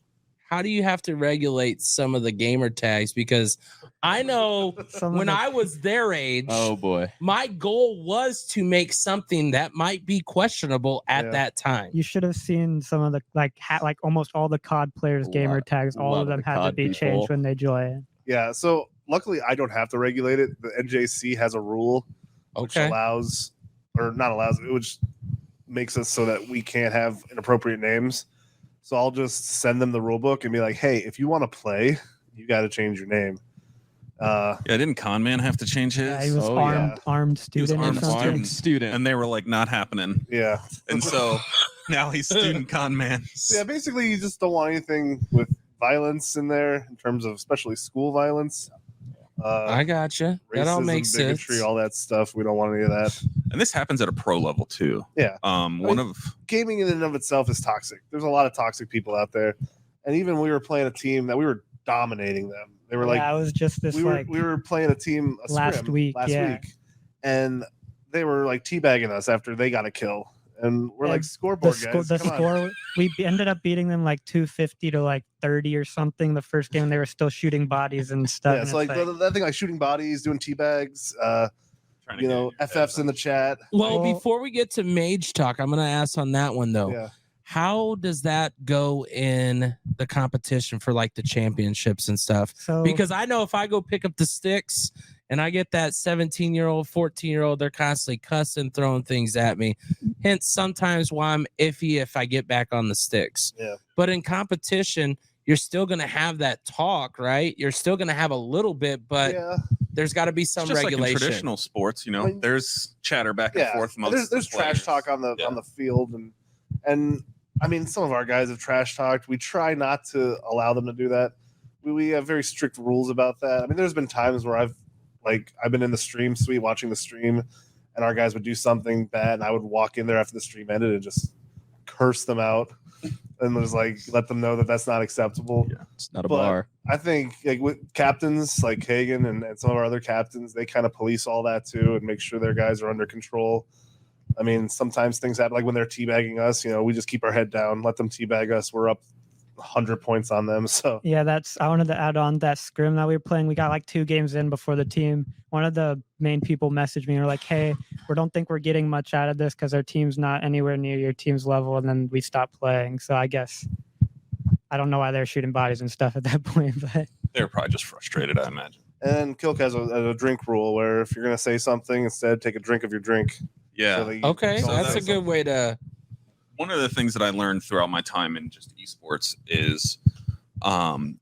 how do you have to regulate some of the gamer tags? Because I know when I was their age, oh boy, my goal was to make something that might be questionable at that time. You should have seen some of the like almost all the COD players' gamer tags. All of them had to be changed when they join. Yeah, so luckily I don't have to regulate it. The NJC has a rule which allows, or not allows, which makes us so that we can't have inappropriate names. So I'll just send them the rule book and be like, hey, if you want to play, you got to change your name. Yeah, didn't Conman have to change his? Yeah, he was armed student. He was armed student. And they were like, not happening. Yeah. And so now he's student Conman. So yeah, basically you just don't want anything with violence in there, in terms of especially school violence. I gotcha. That all makes bigotry, sense. all that stuff. We don't want any of that. And this happens at a pro level too. Yeah. Gaming in and of itself is toxic. There's a lot of toxic people out there. And even we were playing a team that we were dominating them. They were like, I was just this we were playing a team last week, and they were like teabagging us after they got a kill. And we're like, scoreboard guys. The score, we ended up beating them like 250 to like 30 or something the first game. They were still shooting bodies and stuff. Yeah, so like that thing, like shooting bodies, doing teabags, FFs in the chat. Well, before we get to MAGE talk, I'm going to ask on that one though. Yeah. How does that go in the competition for like the championships and stuff? Because I know if I go pick up the sticks and I get that 17-year-old, 14-year-old, they're constantly cussing, throwing things at me. Hence, sometimes why I'm iffy if I get back on the sticks. Yeah. But in competition, you're still going to have that talk, right? You're still going to have a little bit, but there's got to be some regulation. Like in traditional sports, there's chatter back and forth. There's trash talk on the field, and I mean, some of our guys have trash talked. We try not to allow them to do that. We have very strict rules about that. I mean, there's been times where I've been in the stream suite watching the stream, and our guys would do something bad, and I would walk in there after the stream ended and just curse them out. and was like, let them know that that's not acceptable. Yeah. It's not a But bar. I think like with captains like Hagen and some of our other captains, they kind of police all that too and make sure their guys are under control. I mean, sometimes things happen, like when they're teabagging us, we just keep our head down, let them teabag us. We're up 100 points on them. So Yeah, I wanted to add on that scrim that we were playing. We got like 2 games in before the team. One of the main people messaged me and were like, hey, we don't think we're getting much out of this because our team's not anywhere near your team's level. And then we stopped playing. So I guess I don't know why they're shooting bodies and stuff at that point, but They're probably just frustrated, I imagine. and Kilk has a drink rule where if you're gonna say something, instead take a drink of your drink. Yeah. So that you Okay, don't that's say a good way to. One of the things that I learned throughout my time in just esports is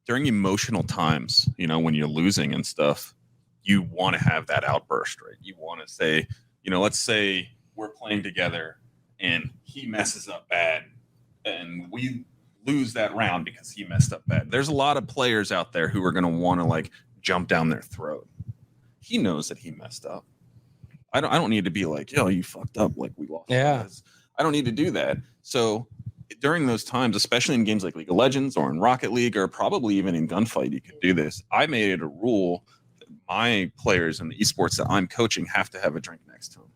during emotional times, when you're losing and stuff, you want to have that outburst, right? You want to say, let's say we're playing together and he messes up bad and we lose that round because he messed up bad. There's a lot of players out there who are going to want to like jump down their throat. He knows that he messed up. I don't need to be like, yo, you fucked up. Like we lost. Yeah. I don't need to do that. So during those times, especially in games like League of Legends or in Rocket League or probably even in Gunfight, you could do this. I made it a rule that my players in the esports that I'm coaching have to have a drink next to them.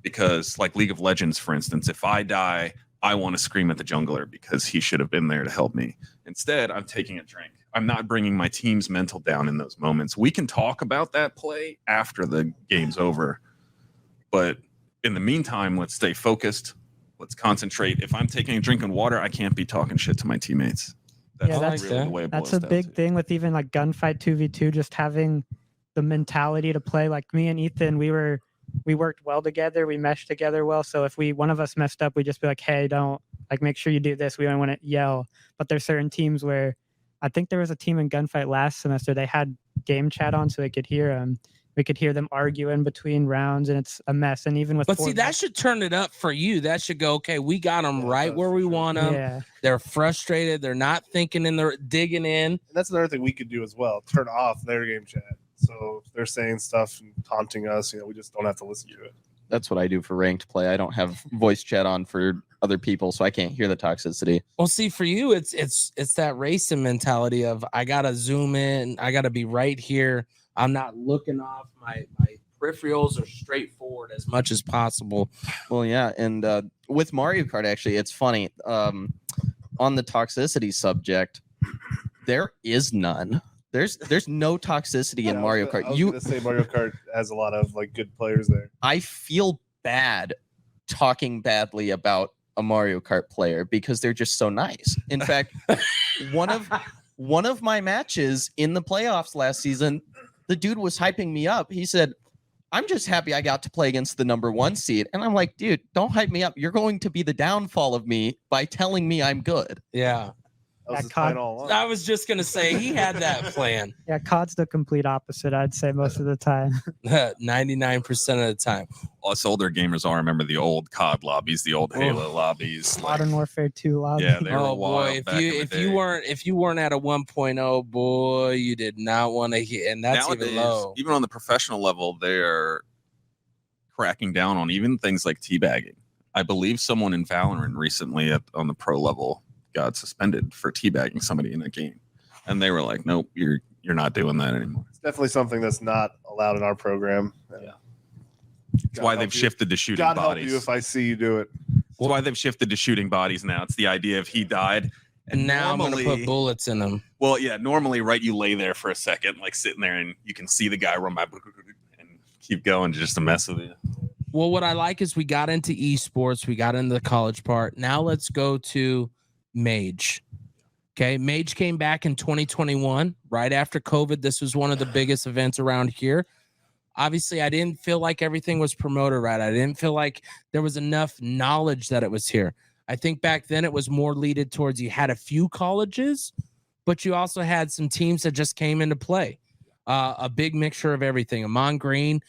Because like League of Legends, for instance, if I die, I want to scream at the jungler because he should have been there to help me. Instead, I'm taking a drink. I'm not bringing my team's mental down in those moments. We can talk about that play after the game's over. But in the meantime, let's stay focused. Let's concentrate. If I'm taking a drink of water, I can't be talking shit to my teammates. that's really the way it that's boils a down big to. thing with even like Gunfight 2v2, just having the mentality to play. Like me and Ethan, we worked well together. We meshed together well. So if one of us messed up, we just be like, hey, don't like make sure you do this. We don't want to yell. But there's certain teams where I think there was a team in Gunfight last semester. They had game chat on so they could hear them. We could hear them argue in between rounds, and it's a mess. And even with But see, that should turn it up for you. That should go, okay, we got them right where we want them. Yeah. They're frustrated. They're not thinking and they're digging in. And that's another thing we could do as well. Turn off their game chat. So if they're saying stuff and taunting us, we just don't have to listen to it. That's what I do for ranked play. I don't have voice chat on for other people, so I can't hear the toxicity. Well, see, for you, it's that racing mentality of I gotta zoom in, I gotta be right here. I'm not looking off. My peripherals are straightforward as much as possible. Well, yeah, and with Mario Kart, actually, it's funny. On the toxicity subject, there is none. There's no toxicity in Mario Kart. I was gonna say Mario Kart has a lot of like good players there. I feel bad talking badly about a Mario Kart player because they're just so nice. In fact, one of my matches in the playoffs last season, the dude was hyping me up. He said, I'm just happy I got to play against the number 1 seed. And I'm like, dude, don't hype me up. You're going to be the downfall of me by telling me I'm good. Yeah. That was That his plan all along. I was just gonna say he had that plan. Yeah, COD's the complete opposite, I'd say, most of the time. 99% of the time. Us older gamers all remember the old COD lobbies, the old Halo lobbies. Modern Warfare 2 lobby. Yeah, they were Oh wild boy, back in the if day. you weren't at a 1.0, boy, you did not want to hit, and that's Nowadays, even low. even on the professional level, they're cracking down on even things like teabagging. I believe someone in Valorant recently on the pro level got suspended for teabagging somebody in a game, and they were like, "Nope, you're not doing that anymore." It's definitely something that's not allowed in our program. Yeah. That's why they've shifted to shooting God help bodies. you if I see you do it. That's why they've shifted to shooting bodies now. It's the idea of he died. And now I'm gonna normally- put bullets in them. Well, yeah, normally, right, you lay there for a second, like sitting there, and you can see the guy run by and keep going just to mess with you. Well, what I like is we got into esports, we got into the college part. Now let's go to MAGE. Okay, MAGE came back in 2021, right after COVID. This was one of the biggest events around here. Obviously, I didn't feel like everything was promoted right. I didn't feel like there was enough knowledge that it was here. I think back then it was more leaded towards you had a few colleges, but you also had some teams that just came into play. A big mixture of everything. Amon Green,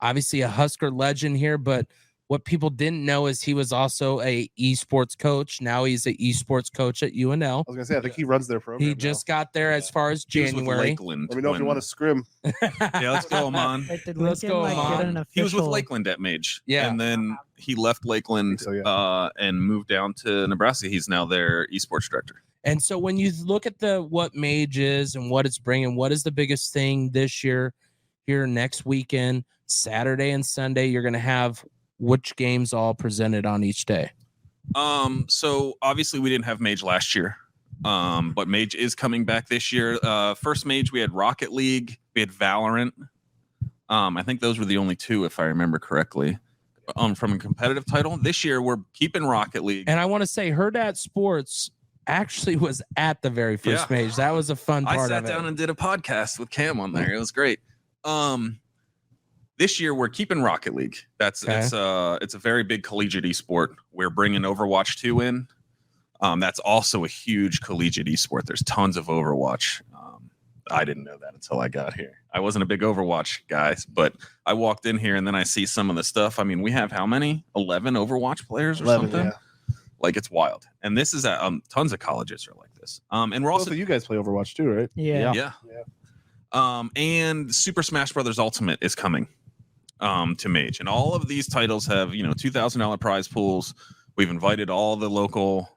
obviously a Husker legend here, but What people didn't know is he was also a esports coach. Now he's an esports coach at UNL. I was gonna say, I think he runs their program. He just got there as far as He was with January. Lakeland. Let me know if you want to scrim. Yeah, let's go, Amon. Wait, did Let's Lincoln, go, like, Amon. get an He was with official- Lakeland at MAGE. Yeah. And then he left Lakeland So, yeah. and moved down to Nebraska. He's now their esports director. And so when you look at what MAGE is and what it's bringing, what is the biggest thing this year, here next weekend, Saturday and Sunday, you're going to have which games all presented on each day? So obviously we didn't have MAGE last year, but MAGE is coming back this year. First MAGE, we had Rocket League, we had Valorant. I think those were the only two, if I remember correctly. From a competitive title. This year, we're keeping Rocket League. And I want to say Hurrdat Sports actually was at the very first MAGE. That was a fun part I sat of it. down and did a podcast with Cam on there. It was great. This year we're keeping Rocket League. It's a very big collegiate esport. We're bringing Overwatch 2 in. That's also a huge collegiate esport. There's tons of Overwatch. I didn't know that until I got here. I wasn't a big Overwatch guy, but I walked in here and then I see some of the stuff. I mean, we have how many? 11 Overwatch players or 11, something? yeah. Like, it's wild. And this is at tons of colleges are like this. And we're Also, also you guys play Overwatch too, right? Yeah. And Super Smash Brothers Ultimate is coming to MAGE. And all of these titles have, $2,000 prize pools. We've invited all the local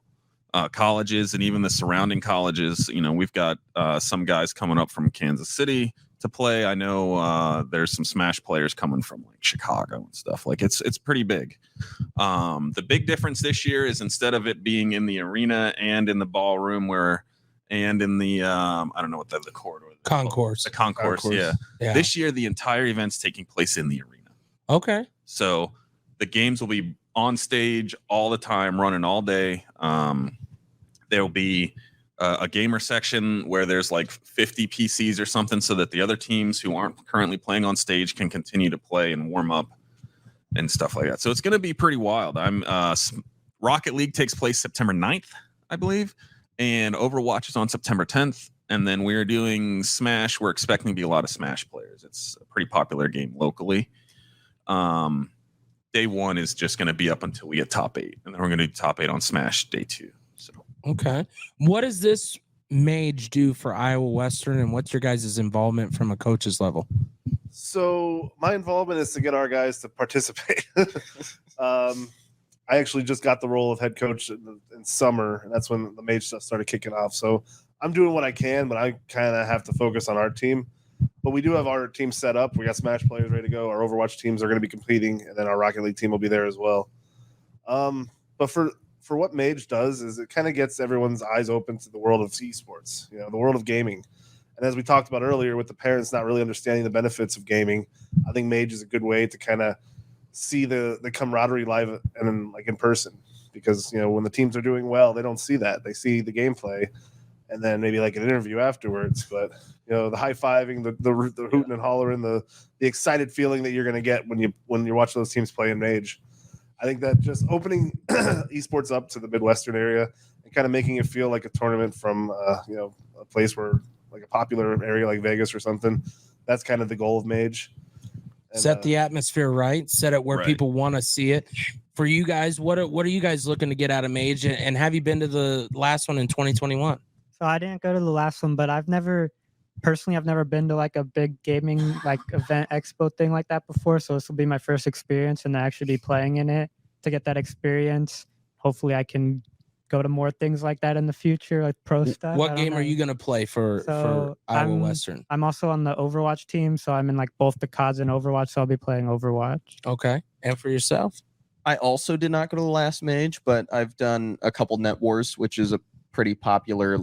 colleges and even the surrounding colleges. We've got some guys coming up from Kansas City to play. I know there's some Smash players coming from like Chicago and stuff. Like it's pretty big. The big difference this year is instead of it being in the arena and in the ballroom and in the I don't know what the corridor. Concourse. The concourse. Yeah. This year the entire event's taking place in the arena. Okay. So the games will be on stage all the time, running all day. There'll be a gamer section where there's like 50 PCs or something so that the other teams who aren't currently playing on stage can continue to play and warm up and stuff like that. So it's going to be pretty wild. Rocket League takes place September 9th, I believe, and Overwatch is on September 10th. And then we're doing Smash. We're expecting to be a lot of Smash players. It's a pretty popular game locally. Day one is just going to be up until we get top 8. And then we're going to do top 8 on Smash day 2. So Okay. What does this MAGE do for Iowa Western, and what's your guys' involvement from a coach's level? So my involvement is to get our guys to participate. I actually just got the role of head coach in summer, and that's when the MAGE stuff started kicking off. So I'm doing what I can, but I kind of have to focus on our team. But we do have our team set up. We got Smash players ready to go. Our Overwatch teams are going to be competing, and then our Rocket League team will be there as well. But for what MAGE does is it kind of gets everyone's eyes open to the world of esports, the world of gaming. And as we talked about earlier, with the parents not really understanding the benefits of gaming, I think MAGE is a good way to kind of see the camaraderie live and then like in person. Because when the teams are doing well, they don't see that. They see the gameplay, and then maybe like an interview afterwards. But the high fiving, the hooting and hollering, the excited feeling that you're going to get when you're watching those teams play in MAGE. I think that just opening esports up to the Midwestern area and kind of making it feel like a tournament from a place where like a popular area like Vegas or something. That's kind of the goal of MAGE. And, set the atmosphere right, set it where Right. people want to see it. For you guys, what are you guys looking to get out of MAGE, and have you been to the last one in 2021? So I didn't go to the last one, but I've never been to like a big gaming like event expo thing like that before. So this will be my first experience and actually be playing in it to get that experience. Hopefully I can go to more things like that in the future, like pro stuff. What game are you going to play for Iowa Western? I'm also on the Overwatch team, so I'm in like both the CODs and Overwatch, so I'll be playing Overwatch. Okay. And for yourself? I also did not go to the last MAGE, but I've done a couple Net Wars, which is a pretty popular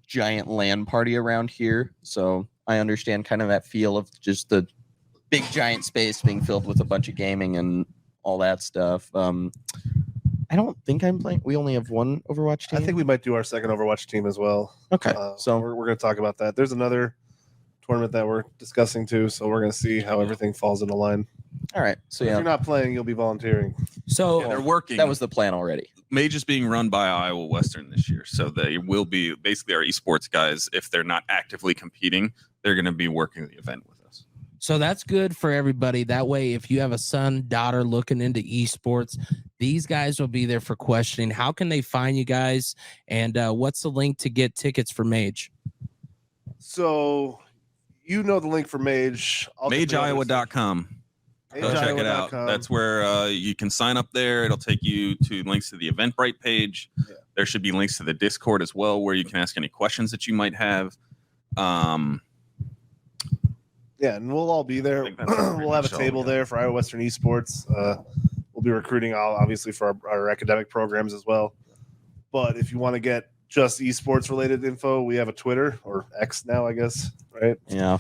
giant LAN party around here. So I understand kind of that feel of just the big giant space being filled with a bunch of gaming and all that stuff. I don't think I'm playing. We only have one Overwatch team. I think we might do our second Overwatch team as well. Okay. So we're going to talk about that. There's another tournament that we're discussing too. So we're going to see how everything falls into line. All right. So If yeah, you're not playing, you'll be volunteering. So they're working. that was the plan already. MAGE is being run by Iowa Western this year. So they will be basically our esports guys. If they're not actively competing, they're going to be working the event with us. So that's good for everybody. That way, if you have a son, daughter looking into esports, these guys will be there for questioning. How can they find you guys? And what's the link to get tickets for MAGE? So you know the link for MAGE. MageIowa.com. Go check it out. That's where you can sign up there. It'll take you to links to the Eventbrite page. Yeah. There should be links to the Discord as well, where you can ask any questions that you might have. Yeah, and we'll all be there. We'll have a table there for Iowa Western Esports. We'll be recruiting, obviously, for our academic programs as well. But if you want to get just esports related info, we have a Twitter, or X now, I guess, right? Yeah.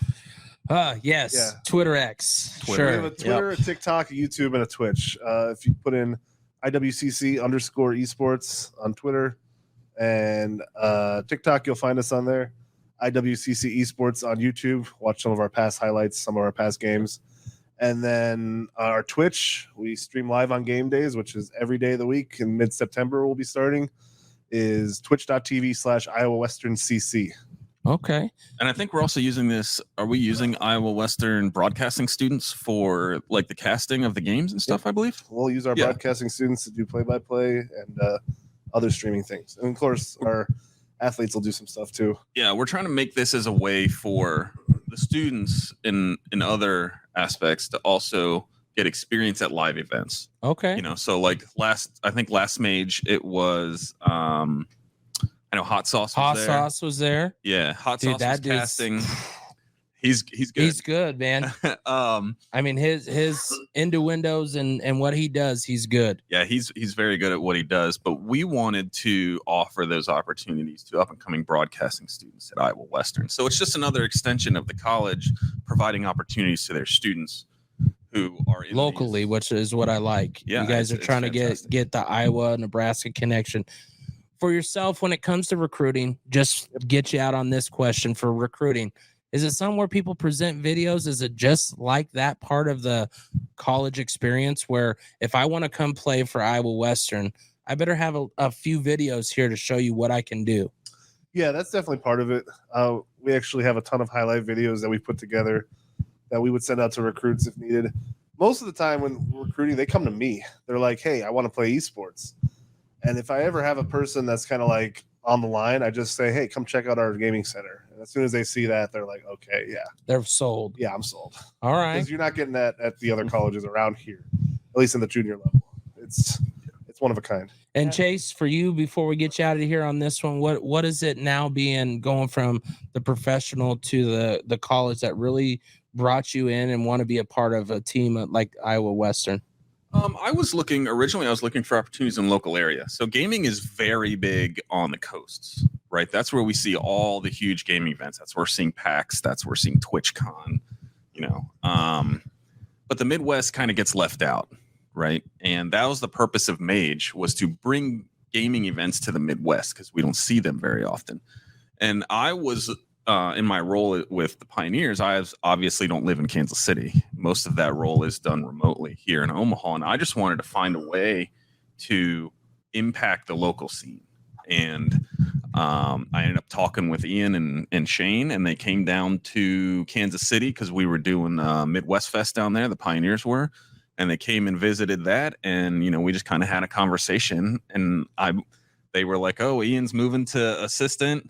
Yes. Yeah. Twitter X. Sure. We have a Twitter, a TikTok, a YouTube, and a Twitch. If you put in IWCC_esports on Twitter and TikTok, you'll find us on there. IWCC Esports on YouTube. Watch some of our past highlights, some of our past games. And then our Twitch, we stream live on game days, which is every day of the week. In mid-September, we'll be starting, is twitch.tv/Iowa Western CC. Okay. And I think we're also using this. Are we using Iowa Western broadcasting students for like the casting of the games and stuff, I believe? We'll use our broadcasting students to do play-by-play and other streaming things. And of course, our athletes will do some stuff too. Yeah, we're trying to make this as a way for the students in other aspects to also get experience at live events. Okay. You know, so like last MAGE, it was I know Hot Sauce was there. Yeah, Hot Sauce was casting. He's good. He's good, man. I mean, his innuendos and what he does, he's good. Yeah, he's very good at what he does. But we wanted to offer those opportunities to up and coming broadcasting students at Iowa Western. So it's just another extension of the college providing opportunities to their students who are in locally, which is what I like. Yeah, you guys are trying to get the Iowa Nebraska connection. For yourself, when it comes to recruiting, just get you out on this question for recruiting. Is it somewhere people present videos? Is it just like that part of the college experience where if I want to come play for Iowa Western, I better have a few videos here to show you what I can do? Yeah, that's definitely part of it. We actually have a ton of highlight videos that we put together that we would send out to recruits if needed. Most of the time when we're recruiting, they come to me. They're like, hey, I want to play esports. And if I ever have a person that's kind of like on the line, I just say, hey, come check out our gaming center. And as soon as they see that, they're like, okay, yeah. They're sold. Yeah, I'm sold. All right. Because you're not getting that at the other colleges around here, at least in the junior level. It's one of a kind. And Chase, for you, before we get you out of here on this one, what is it now being going from the professional to the college that really brought you in and want to be a part of a team like Iowa Western? I was looking for opportunities in the local area. So gaming is very big on the coasts, right? That's where we see all the huge gaming events. That's where we're seeing PAX. That's where we're seeing TwitchCon, you know. But the Midwest kind of gets left out, right? And that was the purpose of MAGE, was to bring gaming events to the Midwest because we don't see them very often. And I was in my role with the Pioneers, I obviously don't live in Kansas City. Most of that role is done remotely here in Omaha, and I just wanted to find a way to impact the local scene. And I ended up talking with Ian and Shane, and they came down to Kansas City because we were doing Midwest Fest down there. The Pioneers were, and they came and visited that, and you know, we just kind of had a conversation. And they were like, "Oh, Ian's moving to assistant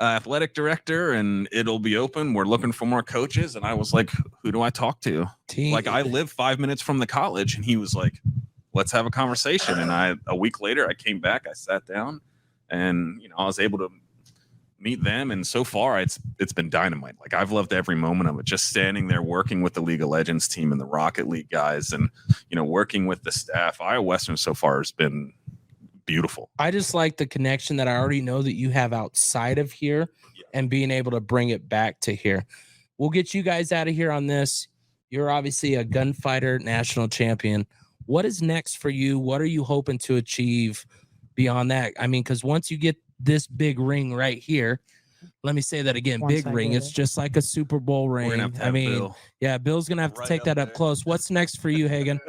athletic director and it'll be open. We're looking for more coaches." And I was like, who do I talk to? Like, I live 5 minutes from the college. And he was like, let's have a conversation. And a week later I came back, I sat down, and you know, I was able to meet them. And so far it's been dynamite. Like, I've loved every moment of it, just standing there working with the League of Legends team and the Rocket League guys, and you know, working with the staff. Iowa Western so far has been beautiful. I just like the connection that I already know that you have outside of here, and being able to bring it back to here. We'll get you guys out of here on this. You're obviously a gunfighter national champion. What is next for you? What are you hoping to achieve beyond that? I mean, because once you get this big ring right here, let me say that again, big ring. It's just like a Super Bowl ring. I mean, Bill. Yeah, Bill's going to have to take that up close. What's next for you, Hagen?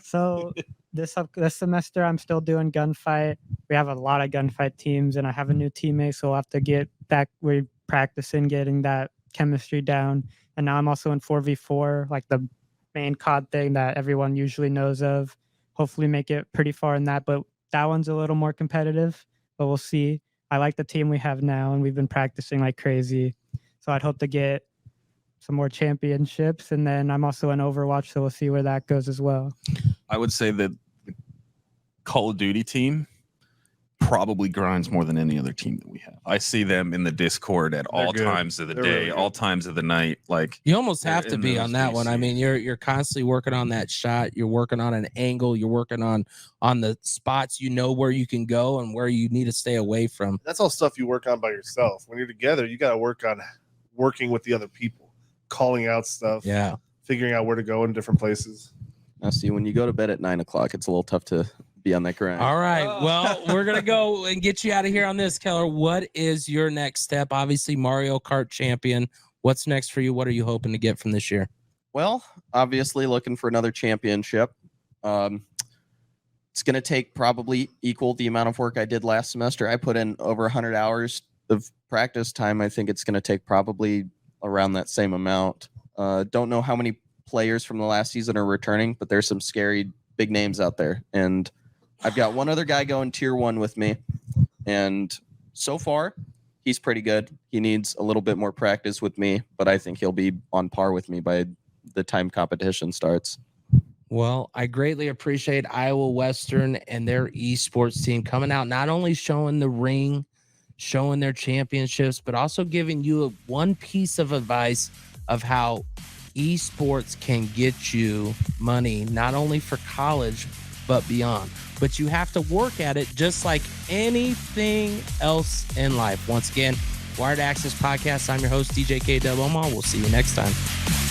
So this semester, I'm still doing gunfight. We have a lot of gunfight teams, and I have a new teammate, so we'll have to get back. We're practicing getting that chemistry down. And now I'm also in 4v4, like the main COD thing that everyone usually knows of. Hopefully make it pretty far in that, but that one's a little more competitive, but we'll see. I like the team we have now, and we've been practicing like crazy. So I'd hope to get some more championships. And then I'm also in Overwatch, so we'll see where that goes as well. I would say that the Call of Duty team probably grinds more than any other team that we have. I see them in the Discord at all times of the day, all times of the night. Like, you almost have to be on that one. I mean, you're constantly working on that shot. You're working on an angle. You're working on the spots. You know where you can go and where you need to stay away from. That's all stuff you work on by yourself. When you're together, you got to work on working with the other people, calling out stuff, figuring out where to go in different places. Now, see, when you go to bed at 9 o'clock, it's a little tough to be on that grind. All right. Well, we're going to go and get you out of here on this, Keller. What is your next step? Obviously, Mario Kart Champion. What's next for you? What are you hoping to get from this year? Well, obviously looking for another championship. It's going to take probably equal the amount of work I did last semester. I put in over 100 hours of practice time. I think it's going to take probably around that same amount. Don't know how many players from the last season are returning, but there's some scary big names out there. And I've got one other guy going tier 1 with me. And so far, he's pretty good. He needs a little bit more practice with me, but I think he'll be on par with me by the time competition starts. Well, I greatly appreciate Iowa Western and their esports team coming out, not only showing the ring, showing their championships, but also giving you one piece of advice of how esports can get you money, not only for college, but beyond. But you have to work at it just like anything else in life. Once again, Wired Access Podcast. I'm your host, DJ K. We'll see you next time.